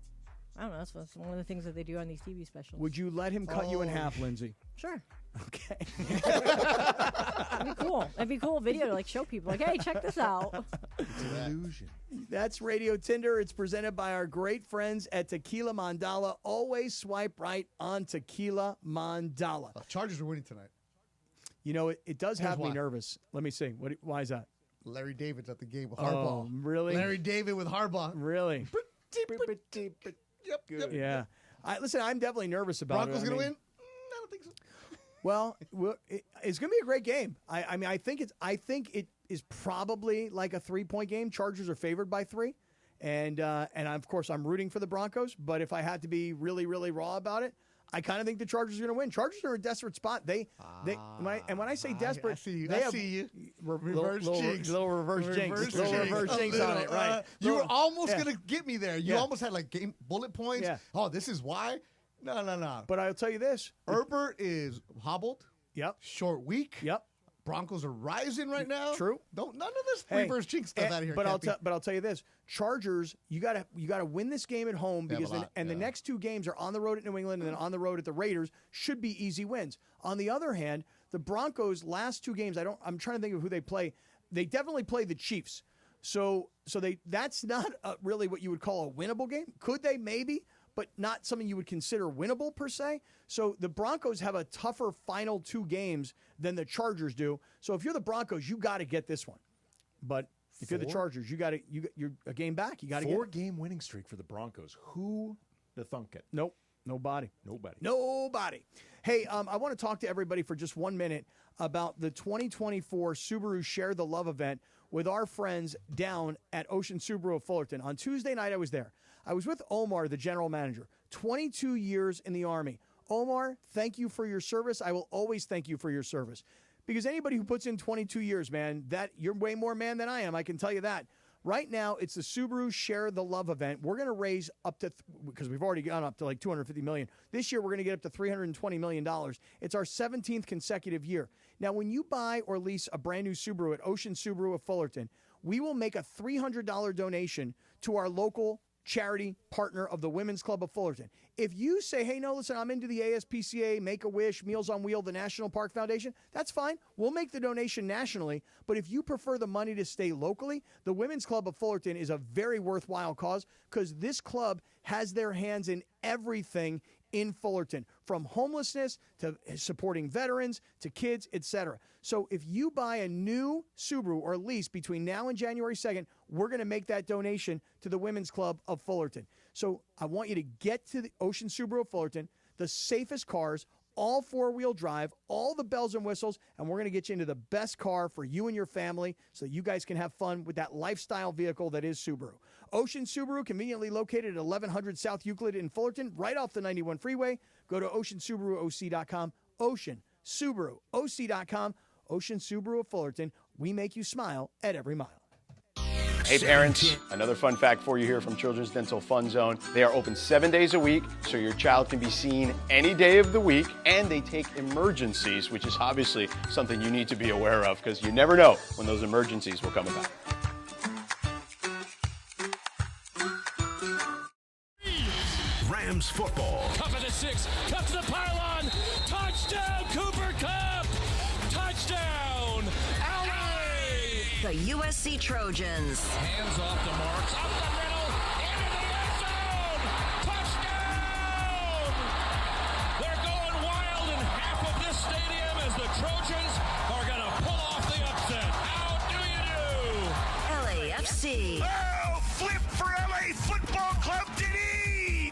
I don't know. That's one of the things that they do on these TV specials. Would you let him cut you in half, Lindsay? Sure. Okay. That'd be cool. That'd be a cool video to like show people. Like, hey, check this out. It's an illusion. That's Radio Tinder. It's presented by our great friends at Tequila Mandala. Always swipe right on Tequila Mandala. Chargers are winning tonight. You know, it does Here's have me why. nervous. Let me see. Why is that? Larry David's at the game with Oh, Harbaugh. really? Larry David with Harbaugh. Really? Yep. Yeah. Listen, I'm definitely nervous about Broncos it. gonna win? I don't think so. Well, it's going to be a great game. I mean, I think it is probably like a 3-point game. Chargers are favored by 3, and of course I'm rooting for the Broncos. But if I had to be really, really raw about it, I kind of think the Chargers are going to win. Chargers are in a desperate spot. When I say desperate, I see you. they I have see you. reverse jinx. little reverse jinx, little jinx. reverse jinx on it, right? You were Little- almost yeah. gonna get me there. You Yeah. almost had like game bullet points. Yeah. Oh, this is why. No. But I'll tell you this: Herbert is hobbled. Yep. Short week. Yep. Broncos are rising right now. True. None of this Hey, reverse jinx stuff out of here. But Cappy. I'll tell you this: Chargers, you gotta win this game at home They have because a lot, the next 2 games are on the road at New England and then on the road at the Raiders. Should be easy wins. On the other hand, the Broncos' last 2 games, I'm trying to think of who they play. They definitely play the Chiefs. So that's not really what you would call a winnable game. Could they? Maybe. But not something you would consider winnable per se. So the Broncos have a tougher final 2 games than the Chargers do. So if you're the Broncos, you got to get this one. But if you're the Chargers, you're a game back. You got to get 4-game winning streak for the Broncos. Who the thunk it? Nope. Nobody. Nobody. Hey, I want to talk to everybody for just 1 minute about the 2024 Subaru Share the Love event with our friends down at Ocean Subaru of Fullerton. On Tuesday night, I was there. I was with Omar, the general manager, 22 years in the Army. Omar, thank you for your service. I will always thank you for your service. because anybody who puts in 22 years, man, that you're way more man than I am. I can tell you that. Right now, it's the Subaru Share the Love event. We're going to raise up to, because we've already gone up to like $250 million. This year, we're going to get up to $320 million. It's our 17th consecutive year. Now, when you buy or lease a brand new Subaru at Ocean Subaru of Fullerton, we will make a $300 donation to our local charity partner of the Women's Club of Fullerton. If you say, hey, no, listen, I'm into the ASPCA, Make-A-Wish, Meals on Wheels, the National Park Foundation, that's fine. We'll make the donation nationally. But if you prefer the money to stay locally, the Women's Club of Fullerton is a very worthwhile cause because this club has their hands in everything in Fullerton, from homelessness to supporting veterans to kids, etc. So if you buy a new Subaru or lease between now and January 2nd, we're going to make that donation to the Women's Club of Fullerton. So I want you to get to the Ocean Subaru of Fullerton, the safest cars, all four-wheel drive, all the bells and whistles, and we're going to get you into the best car for you and your family so that you guys can have fun with that lifestyle vehicle that is Subaru. Ocean Subaru, conveniently located at 1100 South Euclid in Fullerton, right off the 91 freeway. Go to oceansubaruoc.com, oceansubaruoc.com, Ocean Subaru of Fullerton. We make you smile at every mile. Hey parents, another fun fact for you here from Children's Dental Fun Zone. They are open 7 days a week, so your child can be seen any day of the week, and they take emergencies, which is obviously something you need to be aware of because you never know when those emergencies will come about. Rams football. Cup of the 6, Cup to the pylon, touchdown Cooper Cup, touchdown LA! The USC Trojans. Hands off the marks, up the middle, into the end zone, touchdown! They're going wild in half of this stadium as the Trojans are going to pull off the upset. How do you do? LAFC. Oh, flip for LA Football Club, did he?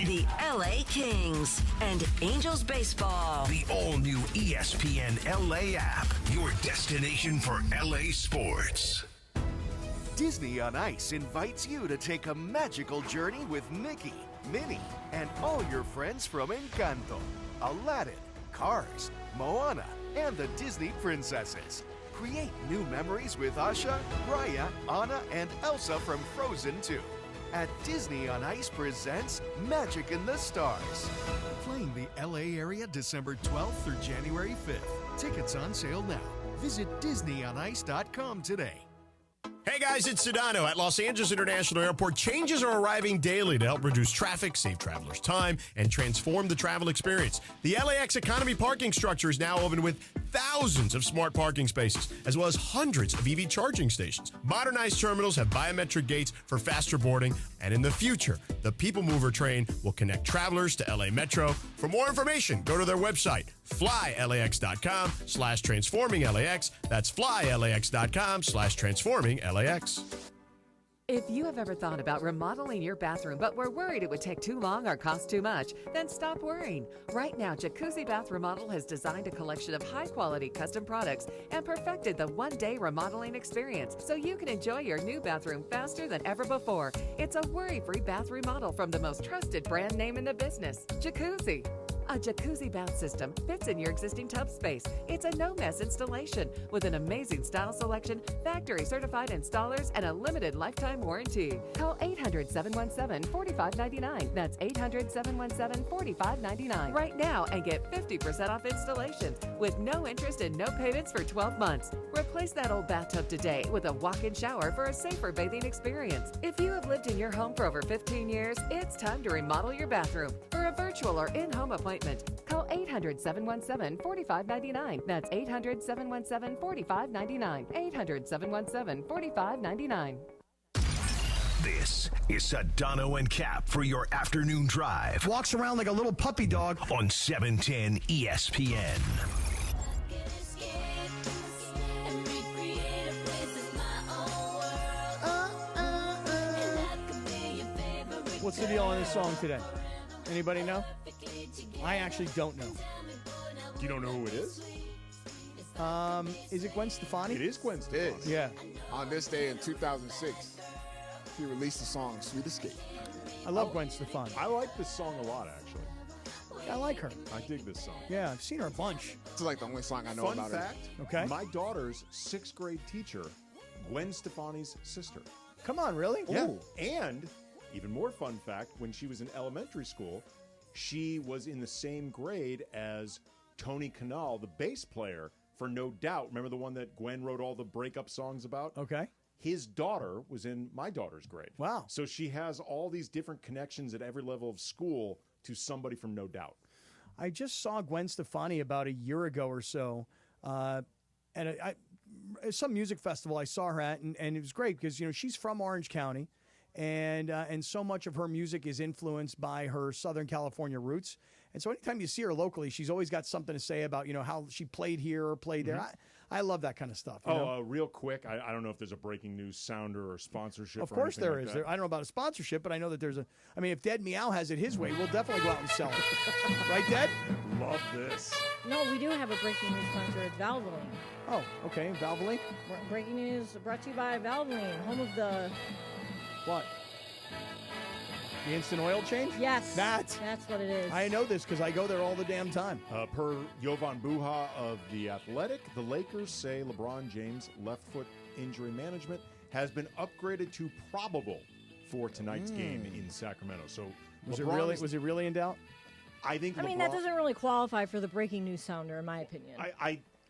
The LA Kings and Angels Baseball. The all-new ESPN LA app, your destination for LA sports. Disney on Ice invites you to take a magical journey with Mickey, Minnie, and all your friends from Encanto, Aladdin, Cars, Moana, and the Disney princesses. Create new memories with Asha, Raya, Anna, and Elsa from Frozen 2. At Disney on Ice presents Magic in the Stars. Playing the LA area December 12th through January 5th. Tickets on sale now. Visit DisneyOnIce.com today. Hey guys, it's Sedano. At Los Angeles International Airport, changes are arriving daily to help reduce traffic, save travelers time, and transform the travel experience. The LAX Economy parking structure is now open with thousands of smart parking spaces, as well as hundreds of EV charging stations. Modernized terminals have biometric gates for faster boarding, and in the future, the People Mover train will connect travelers to LA Metro. For more information, go to their website, flylax.com/transforminglax. That's flylax.com/transforminglax. If you have ever thought about remodeling your bathroom but were worried it would take too long or cost too much, then stop worrying. Right now, Jacuzzi Bath Remodel has designed a collection of high-quality custom products and perfected the one-day remodeling experience so you can enjoy your new bathroom faster than ever before. It's a worry-free bath remodel from the most trusted brand name in the business, Jacuzzi. A jacuzzi bath system fits in your existing tub space. It's a no-mess installation with an amazing style selection, factory-certified installers, and a limited lifetime warranty. Call 800-717-4599. That's 800-717-4599 right now and get 50% off installation with no interest and no payments for 12 months. Replace that old bathtub today with a walk-in shower for a safer bathing experience. If you have lived in your home for over 15 years, it's time to remodel your bathroom. For a virtual or in-home appointment, call 800-717-4599. That's 800-717-4599. 800-717-4599. This is Sedano and Cap for your afternoon drive. Walks around like a little puppy dog. On 710 ESPN. What's the deal on this song today? Anybody know? I actually don't know. You don't know who it is? Is it Gwen Stefani? It is Gwen Stefani. Yeah. On this day in 2006, he released the song Sweet Escape. I love Gwen Stefani. I like this song a lot, actually. I like her. I dig this song. Yeah, I've seen her a bunch. It's like the only song I know Fun about fact, her. Okay. my daughter's 6th grade teacher, Gwen Stefani's sister. Come on, really? Yeah. And even more fun fact, when she was in elementary school, she was in the same grade as Tony Kanal, the bass player for No Doubt. Remember the one that Gwen wrote all the breakup songs about? Okay. His daughter was in my daughter's grade. Wow. So she has all these different connections at every level of school to somebody from No Doubt. I just saw Gwen Stefani about a year ago or so, and I some music festival I saw her at, and it was great because she's from Orange County, and so much of her music is influenced by her Southern California roots. And so anytime you see her locally, she's always got something to say about how she played here or played there. I love that kind of stuff. Real quick, I don't know if there's a breaking news sounder or sponsorship. Of or course anything there like is. that. I don't know about a sponsorship, but I know that there's if Dead Meow has it his way, we'll definitely go out and sell it. Right, Dead? Love this. No, we do have a breaking news sponsor. It's Valvoline. Oh, okay. Valvoline? Breaking news brought to you by Valvoline, home of the... What? The instant oil change? Yes. That's what it is. I know this because I go there all the damn time. Per Jovan Buha of The Athletic, the Lakers say LeBron James' left foot injury management has been upgraded to probable for tonight's game in Sacramento. So was it really in doubt? I think. I mean, that doesn't really qualify for the breaking news sounder, in my opinion.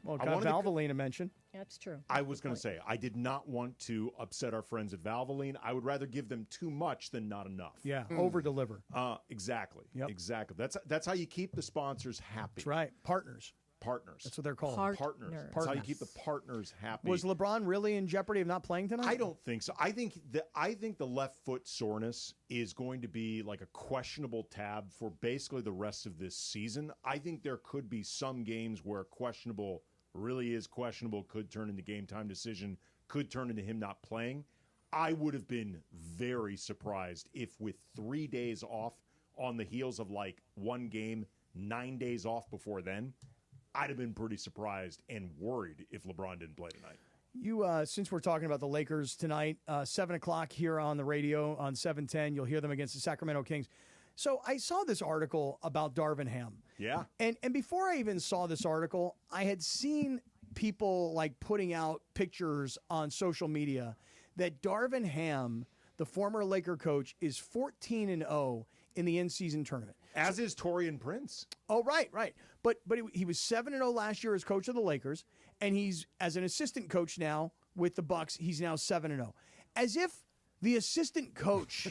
Well, got Valvoline to mention. That's true. I was going to say, I did not want to upset our friends at Valvoline. I would rather give them too much than not enough. Yeah, over-deliver. Exactly. Yep. Exactly. That's how you keep the sponsors happy. That's right. Partners. That's what they're called. Partners. That's how you keep the partners happy. Was LeBron really in jeopardy of not playing tonight? I don't think so. I think the left foot soreness is going to be like a questionable tab for basically the rest of this season. I think there could be some games where questionable really is questionable, could turn into game time decision, could turn into him not playing. I would have been very surprised if with 3 days off on the heels of like one game, 9 days off before then, I'd have been pretty surprised and worried if LeBron didn't play tonight. You, since we're talking about the Lakers tonight, 7 o'clock here on the radio on 710, you'll hear them against the Sacramento Kings. So I saw this article about Darvin Ham. Yeah. And before I even saw this article, I had seen people like putting out pictures on social media that Darvin Ham, the former Laker coach, is 14-0 in the in-season tournament. As is Taurean Prince. Oh, right. But he was 7-0 last year as coach of the Lakers, and he's as an assistant coach now with the Bucks. He's now 7-0. As if the assistant coach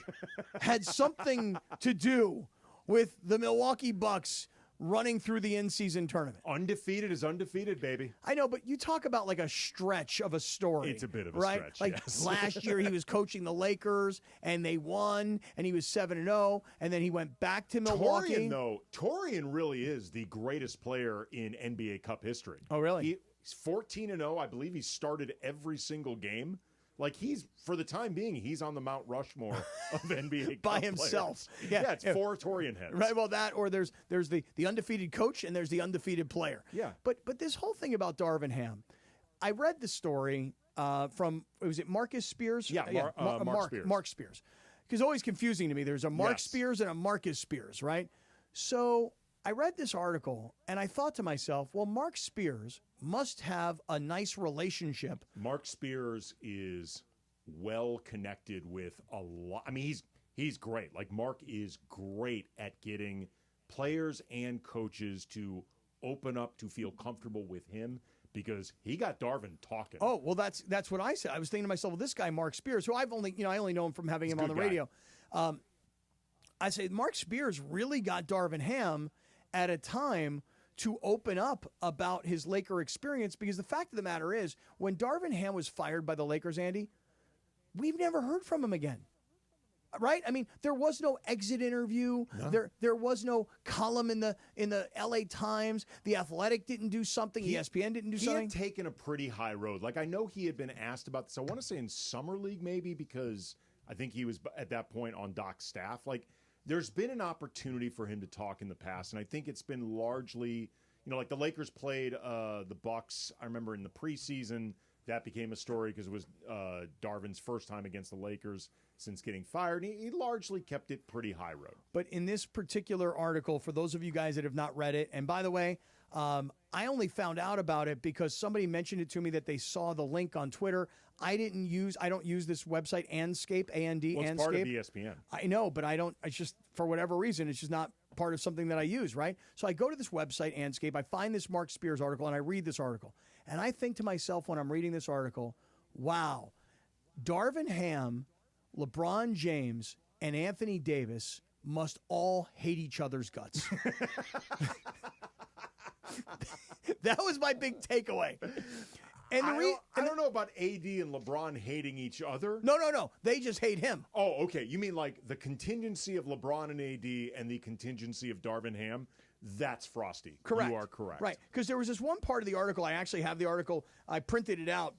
had something to do with the Milwaukee Bucks running through the in-season tournament. Undefeated is undefeated, baby. I know, but you talk about like a stretch of a story. It's a bit of a right? stretch, Like yes. last year he was coaching the Lakers, and they won, and he was 7-0, and then he went back to Milwaukee. Taurean really is the greatest player in NBA Cup history. Oh, really? He's 14-0. I believe he started every single game. Like, for the time being, he's on the Mount Rushmore of NBA by Cup himself. players. Yeah, it's 4 Taurean heads. Right, well, that, or there's the undefeated coach, and there's the undefeated player. Yeah. But this whole thing about Darvin Ham, I read the story from, was it Marcus Spears? Yeah, Mark Spears. Mark Spears. Because it's always confusing to me. There's a Mark Spears and a Marcus Spears, right? So I read this article, and I thought to myself, well, Mark Spears must have a nice relationship. Mark Spears is well connected with a lot. I mean, he's great. Like, Mark is great at getting players and coaches to open up, to feel comfortable with him, because he got Darvin talking. Oh, well, that's what I said. I was thinking to myself, well, this guy, Mark Spears, who I only know him from having him on the radio. I say Mark Spears really got Darvin Ham at a time to open up about his Laker experience, because the fact of the matter is, when Darvin Ham was fired by the Lakers, Andy, we've never heard from him again. Right? I mean, there was no exit interview. No. There was no column in the LA Times. The Athletic didn't do something. ESPN didn't do something. He had taken a pretty high road. Like, I know he had been asked about this. I want to say in Summer League, maybe, because I think he was at that point on Doc's staff. Like, there's been an opportunity for him to talk in the past, and I think it's been largely, like the Lakers played the Bucks, I remember in the preseason, That became a story because it was Darvin's first time against the Lakers since getting fired. He largely kept it pretty high road. But in this particular article, for those of you guys that have not read it, and by the way, I only found out about it because somebody mentioned it to me that they saw the link on Twitter. I don't use this website, Anscape, A-N-D, Well, it's Anscape. part of ESPN. I know, but I don't, it's just, for whatever reason, it's just not part of something that I use, right? So I go to this website, Anscape, I find this Mark Spears article, and I read this article. And I think to myself when I'm reading this article, wow, Darvin Ham, LeBron James, and Anthony Davis must all hate each other's guts. That was my big takeaway. And I don't know about AD and LeBron hating each other. No. They just hate him. Oh, okay. You mean like the contingency of LeBron and AD and the contingency of Darvin Ham? That's frosty. Correct. You are correct. Right. Because there was this one part of the article. I actually have the article. I printed it out.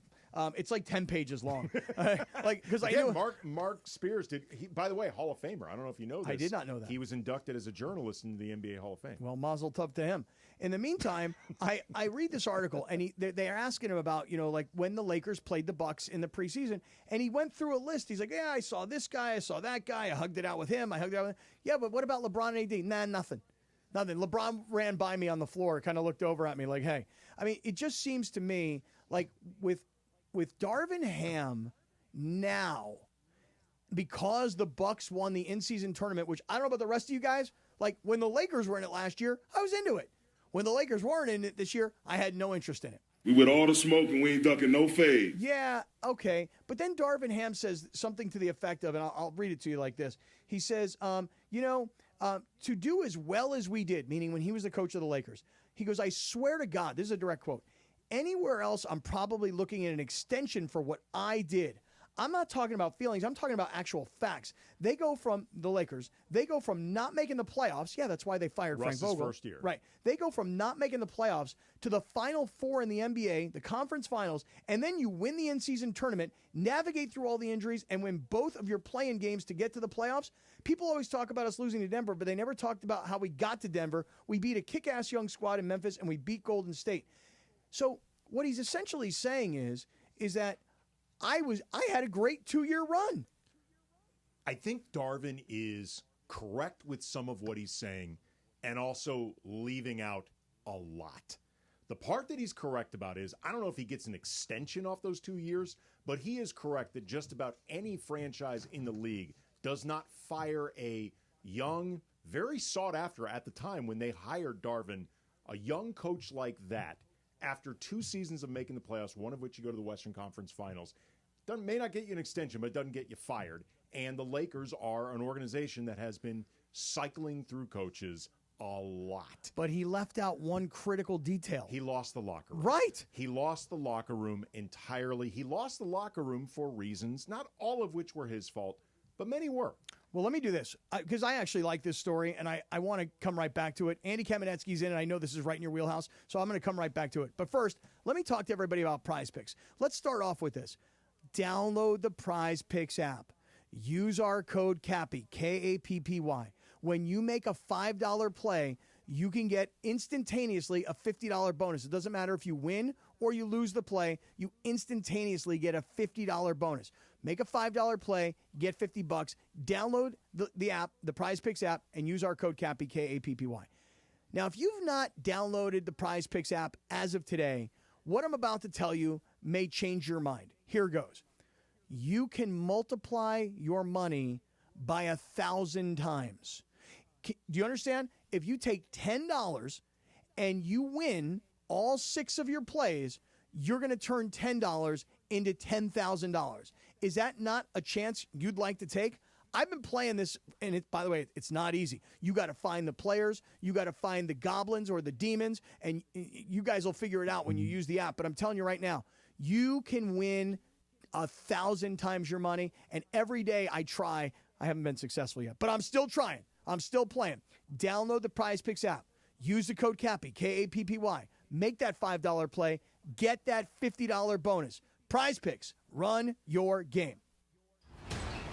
It's like 10 pages long. Because I know Mark Spears did. By the way, Hall of Famer. I don't know if you know this. I did not know that. He was inducted as a journalist into the NBA Hall of Fame. Well, mazel tov to him. In the meantime, I read this article, and they are asking him about, like when the Lakers played the Bucks in the preseason, and he went through a list. He's like, yeah, I saw this guy, I saw that guy, I hugged it out with him, I hugged it out with him. Yeah, but what about LeBron and AD? Nah, nothing. LeBron ran by me on the floor, kind of looked over at me like, hey. I mean, it just seems to me like with Darvin Ham now, because the Bucks won the in-season tournament, which I don't know about the rest of you guys, like when the Lakers were in it last year, I was into it. When the Lakers weren't in it this year, I had no interest in it. We with all the smoke and we ain't ducking no fade. Yeah, okay. But then Darvin Ham says something to the effect of, and I'll read it to you like this. He says, to do as well as we did, meaning when he was the coach of the Lakers, he goes, I swear to God, this is a direct quote, anywhere else I'm probably looking at an extension for what I did. I'm not talking about feelings. I'm talking about actual facts. They go from the Lakers. They go from not making the playoffs. Yeah, that's why they fired Frank Vogel. First year. Right. They go from not making the playoffs to the Final Four in the NBA, the conference finals, and then you win the in-season tournament, navigate through all the injuries, and win both of your play-in games to get to the playoffs. People always talk about us losing to Denver, but they never talked about how we got to Denver. We beat a kick-ass young squad in Memphis, and we beat Golden State. So what he's essentially saying is that I had a great 2-year run. I think Darvin is correct with some of what he's saying and also leaving out a lot. The part that he's correct about is, I don't know if he gets an extension off those 2 years, but he is correct that just about any franchise in the league does not fire a young, very sought after at the time when they hired Darvin, a young coach like that, after 2 seasons of making the playoffs, one of which you go to the Western Conference Finals. May not get you an extension, but it doesn't get you fired. And the Lakers are an organization that has been cycling through coaches a lot. But he left out one critical detail. He lost the locker room. Right. He lost the locker room entirely. He lost the locker room for reasons, not all of which were his fault, but many were. Well, let me do this, because I actually like this story, and I want to come right back to it. Andy Kamenetsky's in, and I know this is right in your wheelhouse, so I'm going to come right back to it. But first, let me talk to everybody about Prize Picks. Let's start off with this. Download the Prize Picks app. Use our code KAPPY, K-A-P-P-Y. When you make a $5 play, you can get instantaneously a $50 bonus. It doesn't matter if you win or you lose the play, you instantaneously get a $50 bonus. Make a $5 play, get $50. Download the app, the Prize Picks app, and use our code KAPPY, K-A-P-P-Y. Now, if you've not downloaded the Prize Picks app as of today, what I'm about to tell you may change your mind. Here goes. You can multiply your money by 1,000 times. Do you understand? If you take $10 and you win all 6 of your plays, you're going to turn $10 into $10,000. Is that not a chance you'd like to take? I've been playing this, and by the way, it's not easy. You got to find the players, you got to find the goblins or the demons, and you guys will figure it out when you use the app. But I'm telling you right now, you can win 1,000 times your money, and every day I try. I haven't been successful yet, but I'm still trying. I'm still playing. Download the Prize Picks app. Use the code KAPPY, K-A-P-P-Y. Make that $5 play. Get that $50 bonus. Prize Picks. Run your game.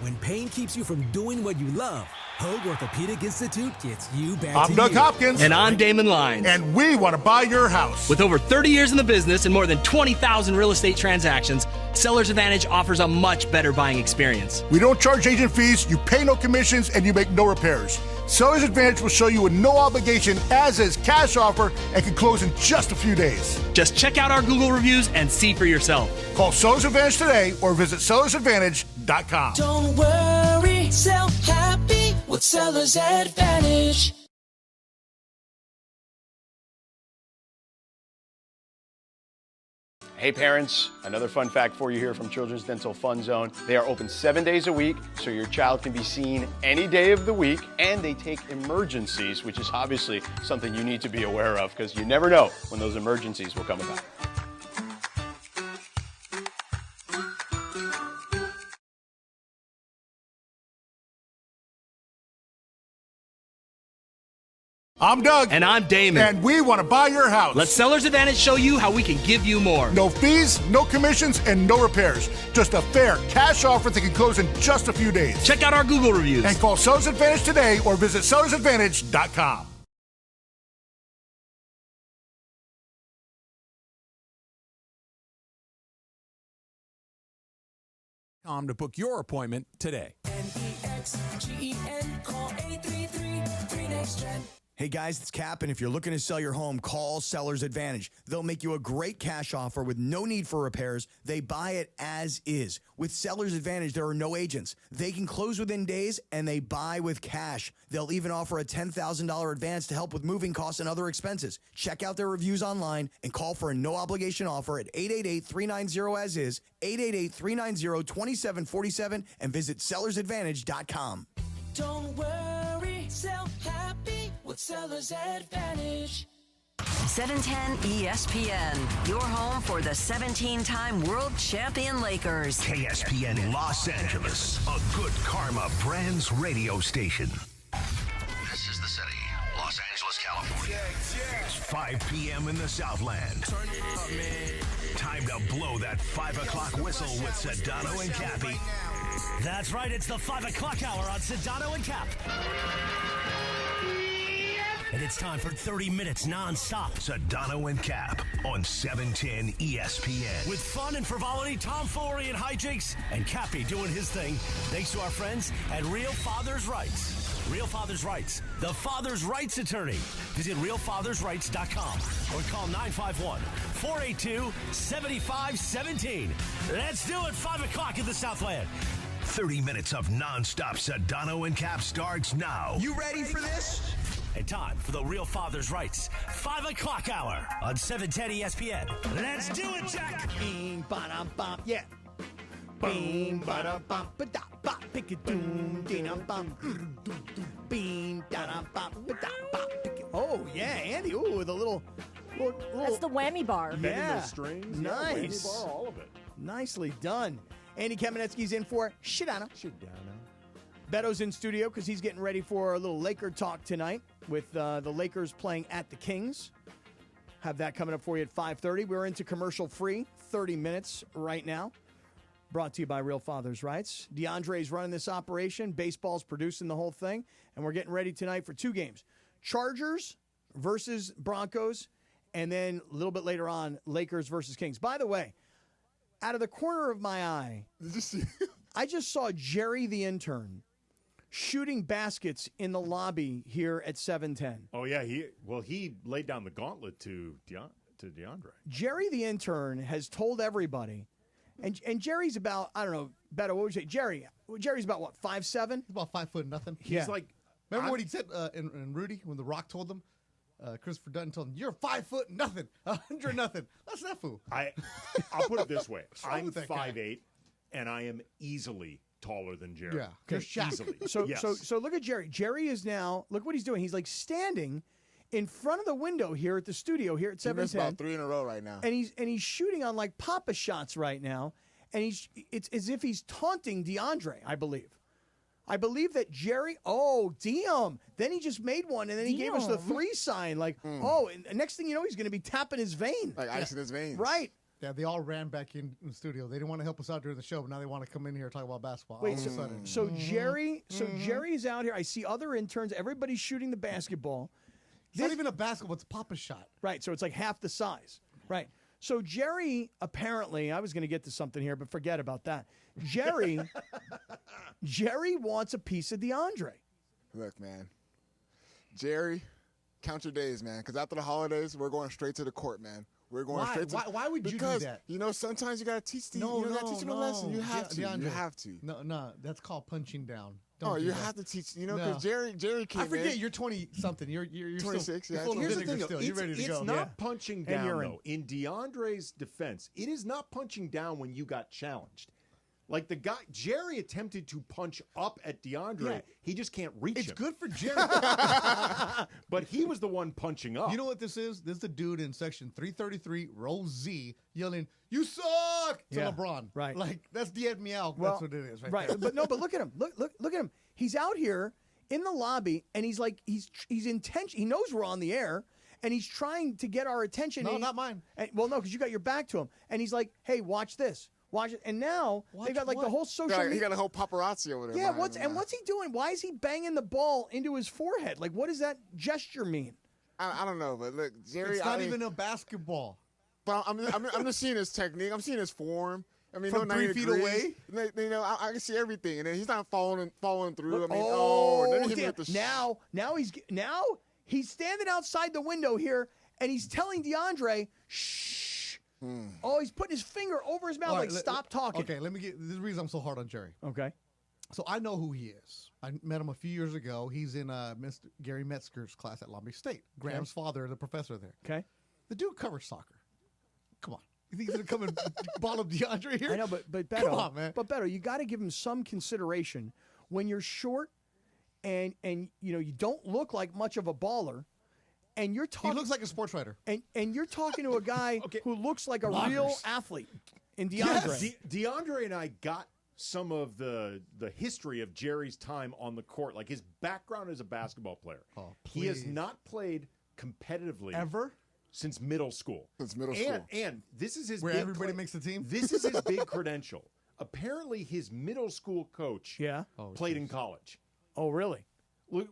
When pain keeps you from doing what you love, Hoag Orthopedic Institute gets you back I'm to Doug you. Hopkins. And I'm Damon Lyons. And we want to buy your house. With over 30 years in the business and more than 20,000 real estate transactions, Seller's Advantage offers a much better buying experience. We don't charge agent fees, you pay no commissions, and you make no repairs. Seller's Advantage will show you a no obligation as-is cash offer and can close in just a few days. Just check out our Google reviews and see for yourself. Call Seller's Advantage today or visit sellersadvantage.com. Don't worry, sell happy with Seller's Advantage. Hey parents, another fun fact for you here from Children's Dental Fun Zone. They are open 7 days a week, so your child can be seen any day of the week, and they take emergencies, which is obviously something you need to be aware of because you never know when those emergencies will come about. I'm Doug. And I'm Damon. And we want to buy your house. Let Seller's Advantage show you how we can give you more. No fees, no commissions, and no repairs. Just a fair cash offer that can close in just a few days. Check out our Google reviews. And call Seller's Advantage today or visit sellersadvantage.com. To book your appointment today. NEXGEN, call 833-3NEXTGEN. Hey guys, it's Cap, and if you're looking to sell your home, call Seller's Advantage. They'll make you a great cash offer with no need for repairs. They buy it as is. With Seller's Advantage, there are no agents. They can close within days, and they buy with cash. They'll even offer a $10,000 advance to help with moving costs and other expenses. Check out their reviews online and call for a no-obligation offer at 888-390-AS-IS, 888-390-2747, and visit sellersadvantage.com. Don't worry, sell happy with Seller's Advantage. 710 ESPN, your home for the 17-time world champion Lakers. KSPN Los Angeles, a good karma brands radio station. This is the city, Los Angeles, California. It's 5 p.m. in the Southland. Turn it up, man. Time to blow that 5 o'clock whistle with Sedano and Cappy. That's right, it's the 5 o'clock hour on Sedano and Cap. And it's time for 30 minutes non-stop. Sedano and Cap on 710 ESPN. With fun and frivolity, tomfoolery and hijinks, and Cappy doing his thing, thanks to our friends at Real Father's Rights. Real Father's Rights, the father's rights attorney. Visit realfathersrights.com or call 951-482-7517. Let's do it, 5 o'clock in the Southland. 30 minutes of non-stop Sedano and Cap starts now. You ready for this? And time for the Real Father's Rights 5 o'clock hour on 710 ESPN. Let's do it, Jack! Bing, ba-dum, bum, yeah. Bing, ba-dum, bum, ba-da, ba, pick-a-doom, dee-dum, bum, bing, da-dum, bum, ba-da, ba, pick-a- Oh, yeah, Andy, ooh, with a little... That's the whammy bar. Yeah. Those strings. Nice. Yeah, whammy bar, all of it. Nicely done. Andy Kamenetsky's in for Sedano. Beto's in studio because he's getting ready for a little Laker talk tonight with the Lakers playing at the Kings. Have that coming up for you at 5:30. We're into commercial-free 30 minutes right now. Brought to you by Real Father's Rights. DeAndre's running this operation. Baseball's producing the whole thing. And we're getting ready tonight for two games. Chargers versus Broncos. And then a little bit later on, Lakers versus Kings. By the way, out of the corner of my eye, I just saw Jerry the intern shooting baskets in the lobby here at 710. Oh, yeah. He laid down the gauntlet to DeAndre. Jerry the intern has told everybody, and Jerry's about, I don't know, Beto, what would you say? Jerry's about, what, 5'7"? He's about 5 foot nothing. He's like, remember what he said in Rudy when The Rock told him? Christopher Dutton told him, "You're 5 foot nothing, 100 nothing." That's that fool. I'll put it this way: I'm with that guy? 5'8", and I am easily taller than Jerry. Yeah, you're Shaq. Easily. So, Yes. so look at Jerry. Jerry is now, look what he's doing. He's like standing in front of the window here at the studio here at He missed 710. about 3 in a row right now. And he's shooting on like Papa shots right now, and it's as if he's taunting DeAndre. I believe that Jerry. Oh, damn! Then he just made one, and then he gave us the 3 sign. Like, and next thing you know, he's going to be tapping his vein, Like ice in his veins. Right. Yeah, they all ran back in the studio. They didn't want to help us out during the show, but now they want to come in here and talk about basketball. Wait, all of a sudden. so Jerry's out here. I see other interns. Everybody's shooting the basketball. It's not even a basketball. It's a Papa's shot. Right, so it's like half the size. Right. So Jerry, apparently, I was going to get to something here, but forget about that. Jerry wants a piece of DeAndre. Look, man. Jerry, count your days, man, because after the holidays, we're going straight to the court, man. We're going straight to Why would you do that? You know, sometimes you got to teach them a lesson. You have to. DeAndre. You have to. No, that's called punching down. You have to teach, because Jerry came I forget, in. you're 20-something. You're 26, still, yeah. you're Here's the thing, still. You're ready to go. It's not punching And down, you're though. In DeAndre's defense, it is not punching down when you got challenged. Like the guy, Jerry attempted to punch up at DeAndre. Yeah. He just can't reach It's him. good for Jerry. But he was the one punching up. You know what this is? This is the dude in section 333, row Z, yelling, "You suck!" to Yeah, LeBron. right. Like, that's Diet Meow. That's what it is, right there. But look at him. Look at him. He's out here in the lobby, and he's like, he's intention. He knows we're on the air, and he's trying to get our attention. No, and not mine. Well, no, because you got your back to him, and he's like, "Hey, watch this." Watch it, and now they got like the whole social. He got a whole paparazzi over there. Yeah, what's he doing? Why is he banging the ball into his forehead? Like, what does that gesture mean? I don't know, but look, Jerry. It's not even a basketball. But I'm just seeing his technique. I'm seeing his form. I mean, From 3 feet away? I can see everything, and then he's not following through. Look, then he hit me damn. with the now he's standing outside the window here, and he's telling DeAndre, "Shh." Oh, he's putting his finger over his mouth, All right, stop talking. Okay, let me get. This is the reason I'm so hard on Jerry. Okay. So I know who he is. I met him a few years ago. He's in Mr. Gary Metzger's class at Long Beach State. Graham's father, the professor there. Okay. The dude covers soccer. Come on. You think he's going to come and ball up DeAndre here? I know, but Beto, Come on, man. But Beto, you got to give him some consideration when you're short, and you don't look like much of a baller. And you're talking. He looks like a sports writer. And you're talking to a guy who looks like a Bloggers. real athlete in DeAndre. Yes. DeAndre and I got some of the history of Jerry's time on the court, like his background as a basketball player. Oh, he has please. not played competitively Ever? since middle school. And this is his Where big everybody makes the team? This is his big credential. Apparently, his middle school coach played in college. Oh, really?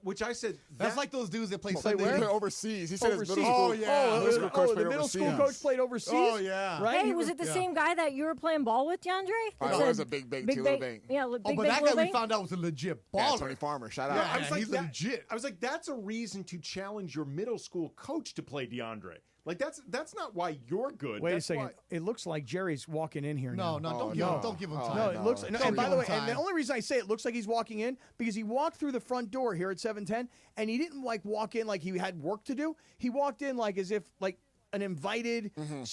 Which I said That's like those dudes that play He Sunday. played overseas. He said his Overseas. middle school. Oh, yeah. The middle school coach played overseas. Oh, yeah. Right? Hey, was it the same guy that you were playing ball with, DeAndre? Oh, it was a big bang, Tilo Bang. Yeah, Oh, big but bang, that guy little we bang. found out was a legit Yeah, baller. Tony Farmer. Shout out. Yeah, I was like, he's legit. I was like, that's a reason to challenge your middle school coach to play DeAndre. Like that's not why you're good. Wait That's a second. why- It looks like Jerry's walking in here No, now. don't give him time. No, it looks. Don't And by give the him way, and the time. only reason I say it looks like he's walking in because he walked through the front door here at 710, and he didn't like walk in like he had work to do. He walked in like as if like an invited,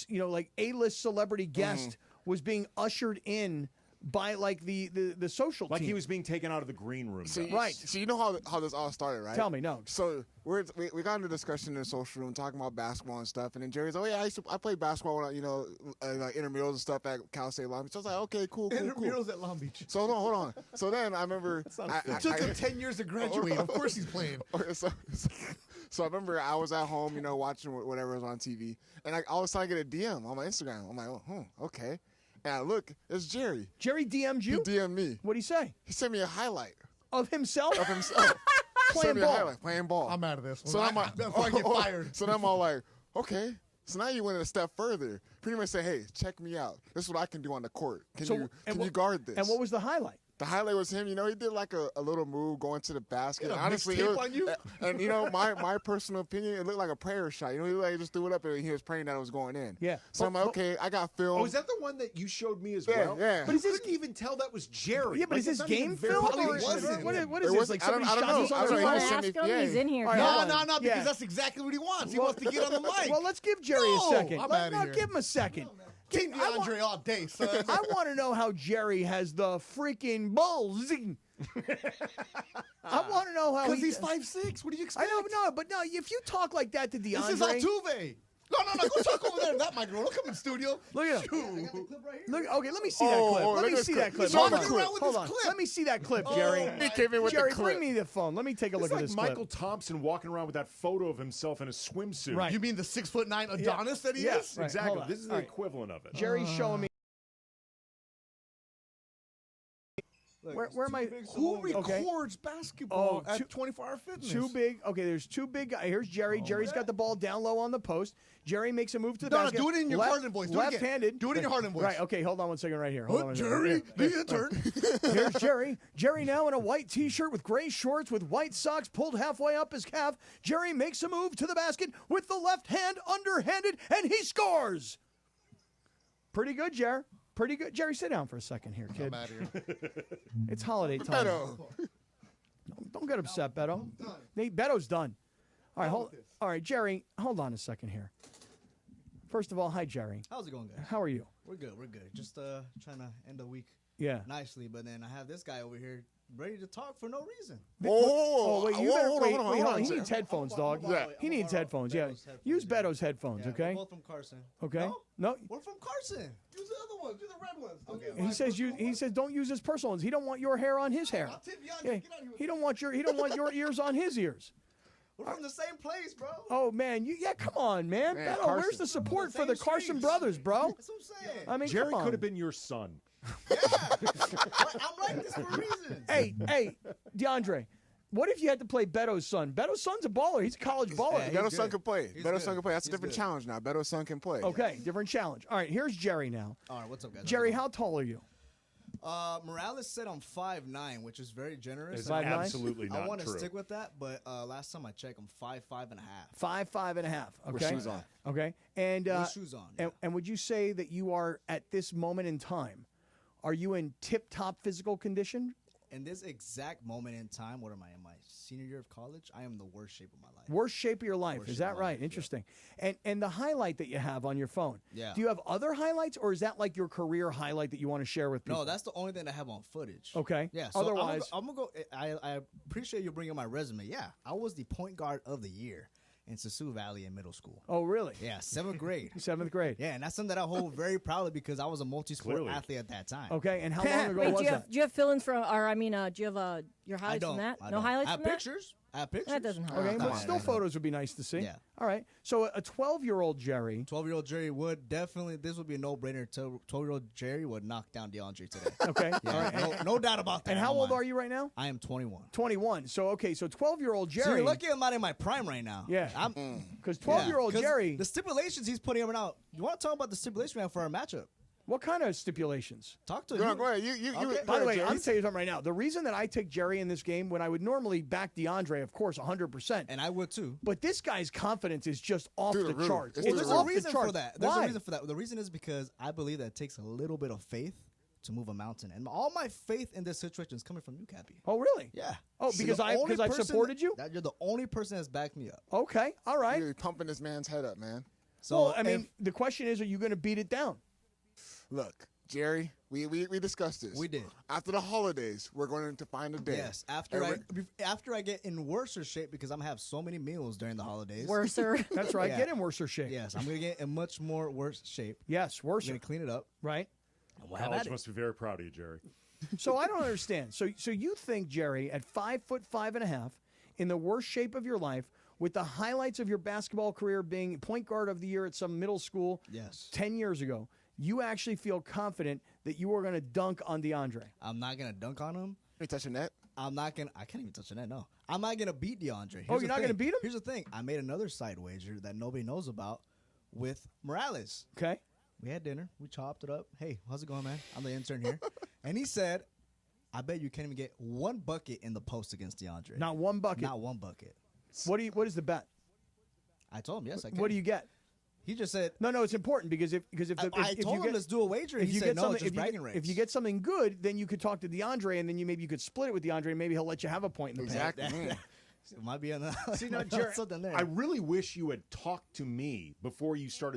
like A-list celebrity guest was being ushered in by like the social Like team. he was being taken out of the green room. So, though. Right. So you know how this all started, right? Tell me, no. So we got into discussion in the social room talking about basketball and stuff, and then Jerry's, oh yeah, I played basketball when like intramurals and stuff at Cal State Long Beach. So I was like, okay, cool. Intramurals at Long Beach. So no, hold on. So then I remember It took him 10 years to graduate. Of course he's playing. Okay, so I remember I was at home, watching whatever was on TV, and I was trying to get a DM on my Instagram. I'm like, oh, okay. And I look, it's Jerry. Jerry DM'd you? He DM'd me. What'd he say? He sent me a highlight Of himself? of himself. Playing Sent me a ball. highlight, playing ball. I'm out of this one. So I'm like, before I get fired. So then I'm all like, okay. So now you went a step further. Pretty much say, hey, check me out. This is what I can do on the court. Can you guard this? And what was the highlight? The highlight was him. He did like a little move going to the basket. Get a Honestly, mixtape it was, on you? and my personal opinion, it looked like a prayer shot. He looked like he just threw it up and he was praying that it was going in. Yeah. So I'm like, okay, I got film. Oh, is that the one that you showed me as Yeah, well? yeah. But you couldn't even tell that was Jerry. Yeah, but Like, is this it's not even game very- film? Probably Or wasn't. what is It this? wasn't- Like I don't- somebody I don't shot know. this on I don't the know. wall? He sent me- Ask him. He's in here. All right, No, hold on. because Yeah. that's exactly what he wants. He Well- wants to get on the mic. Well, let's give Jerry a No, second. I'm Let- outta here. Give him a second. Team DeAndre all day, son. I want to know how Jerry has the freaking balls. I want to know how Because he's 5'6". What do you expect? I don't know, but no. If you talk like that to This DeAndre, is Altuve. No, go talk over there in that microphone. Don't come in studio. Look at him. Look, okay, let me see that Oh, clip. Let me see that clip. Show Hold the on. clip. Hold on. Let me see that clip, Jerry. He came in with Jerry, the clip. bring me the phone. Let me take a look It's at like this Michael clip. Thompson walking around with that photo of himself in a swimsuit. Right. You mean the 6'9" Adonis that he Yes, is? Right, exactly. hold on. This is the All right. equivalent of it. Jerry's showing me. Where am I? Who records basketball at 24-hour fitness? Too big. Okay, there's two big guys. Here's Jerry. Jerry's got the ball down low on the post. Jerry makes a move to the basket. do it in your Harlan voice. Do it again. Left-handed. Do it in your Harlan voice. Right. Okay. Hold on one second. Right here. Hold on one second. Jerry, Here. the intern. Here's Jerry. Jerry now in a white T-shirt with gray shorts with white socks pulled halfway up his calf. Jerry makes a move to the basket with the left hand underhanded, and he scores. Pretty good, Jerry. Pretty good. Jerry, sit down for a second here, kid. I'm out of here. It's holiday time. Don't get upset, Beto. Beto's done. All right, all right, Jerry, hold on a second here. First of all, hi, Jerry. How's it going, guys? How are you? We're good. We're good. Just trying to end the week nicely, but then I have this guy over here ready to talk for no reason. Oh, wait, you better hold on. He needs headphones, dog. Yeah. He needs headphones. Yeah. Use Beto's headphones, okay? We're both from Carson. Okay. No. We're from Carson. Use the other ones. Do the red ones. Okay. He says don't use his personal ones. He don't want your hair on his hair. I'll tip you out. Yeah, Get out of here. he don't want your ears on his ears. We're from the same place, bro. Oh man, come on, man. Man, Beto, Carson. where's the support for the Same Carson streets. brothers, bro? That's what I'm saying. I mean, Jerry come on. could have been your son. I'm like this for reasons. Hey, DeAndre, what if you had to play Beto's son? Beto's son's a baller. He's a college baller. Yeah, Beto's son can play. He's Beto's son good. can play. That's a He's different good. challenge now. Beto's son can play. Okay, different challenge. All right, here's Jerry now. All right, what's up, guys? Jerry, how tall are you? Morales said I'm 5'9", which is very generous. It's 5'9"? absolutely not I want to true. stick with that, but last time I checked, I'm 5'5.5". 5'5.5". Okay. With shoes on. Okay. And With shoes on. Yeah. and would you say that you are at this moment in time? Are you in tip-top physical condition? In this exact moment in time, what am I in my senior year of college? I am the worst shape of my life. Worst shape of your life. Worst Is shape that of my right? life, Interesting. And the highlight that you have on your phone. Yeah. Do you have other highlights, or is that like your career highlight that you want to share with people? No, that's the only thing I have on footage. Okay. Yeah. So Otherwise, I'm gonna go. I appreciate you bringing my resume. Yeah, I was the point guard of the year in Sioux Valley in middle school. Oh, really? Yeah, 7th grade. 7th grade. Yeah, and that's something that I hold very proudly because I was a multi-sport Clearly. athlete at that time. Okay. And how long ago Wait, was that? do you have fill-ins from, or I mean, do you have your I highlights don't. from that? I No don't. highlights I have from that? pictures. I have pictures. That doesn't help. Okay, Come but on, still man. photos would be nice to see. Yeah. All right. So a 12-year-old Jerry. 12-year-old Jerry would definitely. This would be a no-brainer. 12-year-old Jerry would knock down DeAndre today. Okay. Yeah, All right. no doubt about that. And how old are you right now? I am 21. 21. So 12-year-old Jerry. So you're lucky I'm not in my prime right now. Yeah. I'm Because 12-year-old 'cause Jerry. The stipulations he's putting out. Now, you want to talk about the stipulation we have for our matchup? What kind of stipulations? Talk to Go you. ahead. You. Okay. By the way, I'm telling you something right now. The reason that I take Jerry in this game, when I would normally back DeAndre, of course, 100%. And I would too. But this guy's confidence is just off Through the the roof. charts. It's Well, through there's the a roof. reason for that. There's Why? a reason for that. The reason is because I believe that it takes a little bit of faith to move a mountain, and all my faith in this situation is coming from you, Cappy. Oh, really? Yeah. Oh, You're because the only I've person supported you? That you're the only person that's backed me up. Okay. All right. You're pumping this man's head up, man. So well, I mean, the question is, are you going to beat it down? Look, Jerry, we discussed this. We did. After the holidays, we're going to find a day. Yes, after I get in worser shape because I'm gonna have so many meals during the holidays. Worser. That's right. Yeah. Get in worser shape. Yes, I'm gonna get in much more worse shape. Yes, I'm worser. gonna clean it up. Right. And we'll have College at it. must be very proud of you, Jerry. So I don't understand. So you think, Jerry, at 5'5.5", in the worst shape of your life, with the highlights of your basketball career being point guard of the year at some middle school Yes. 10 years ago, you actually feel confident that you are going to dunk on DeAndre? I'm not gonna dunk on him. You touch the net? I can't even touch the net. No, I'm not gonna beat DeAndre. Here's Oh, you're the not thing. gonna beat him? Here's the thing. I made another side wager that nobody knows about with Morales. Okay. We had dinner. We chopped it up. Hey, how's it going, man? I'm the intern here. And he said, I bet you can't even get one bucket in the post against DeAndre. Not one bucket. Not one bucket. What is the bet? I told him, yes, I can. What do you get? He just said, No, it's important because if I told him let's do a wager. And he said, no, it's just bragging rights. If you get something good, then you could talk to DeAndre, and then maybe you could split it with DeAndre, and maybe he'll let you have a point in the Exactly. It might be on See, now, Jerry, something there. I really wish you had talked to me before you started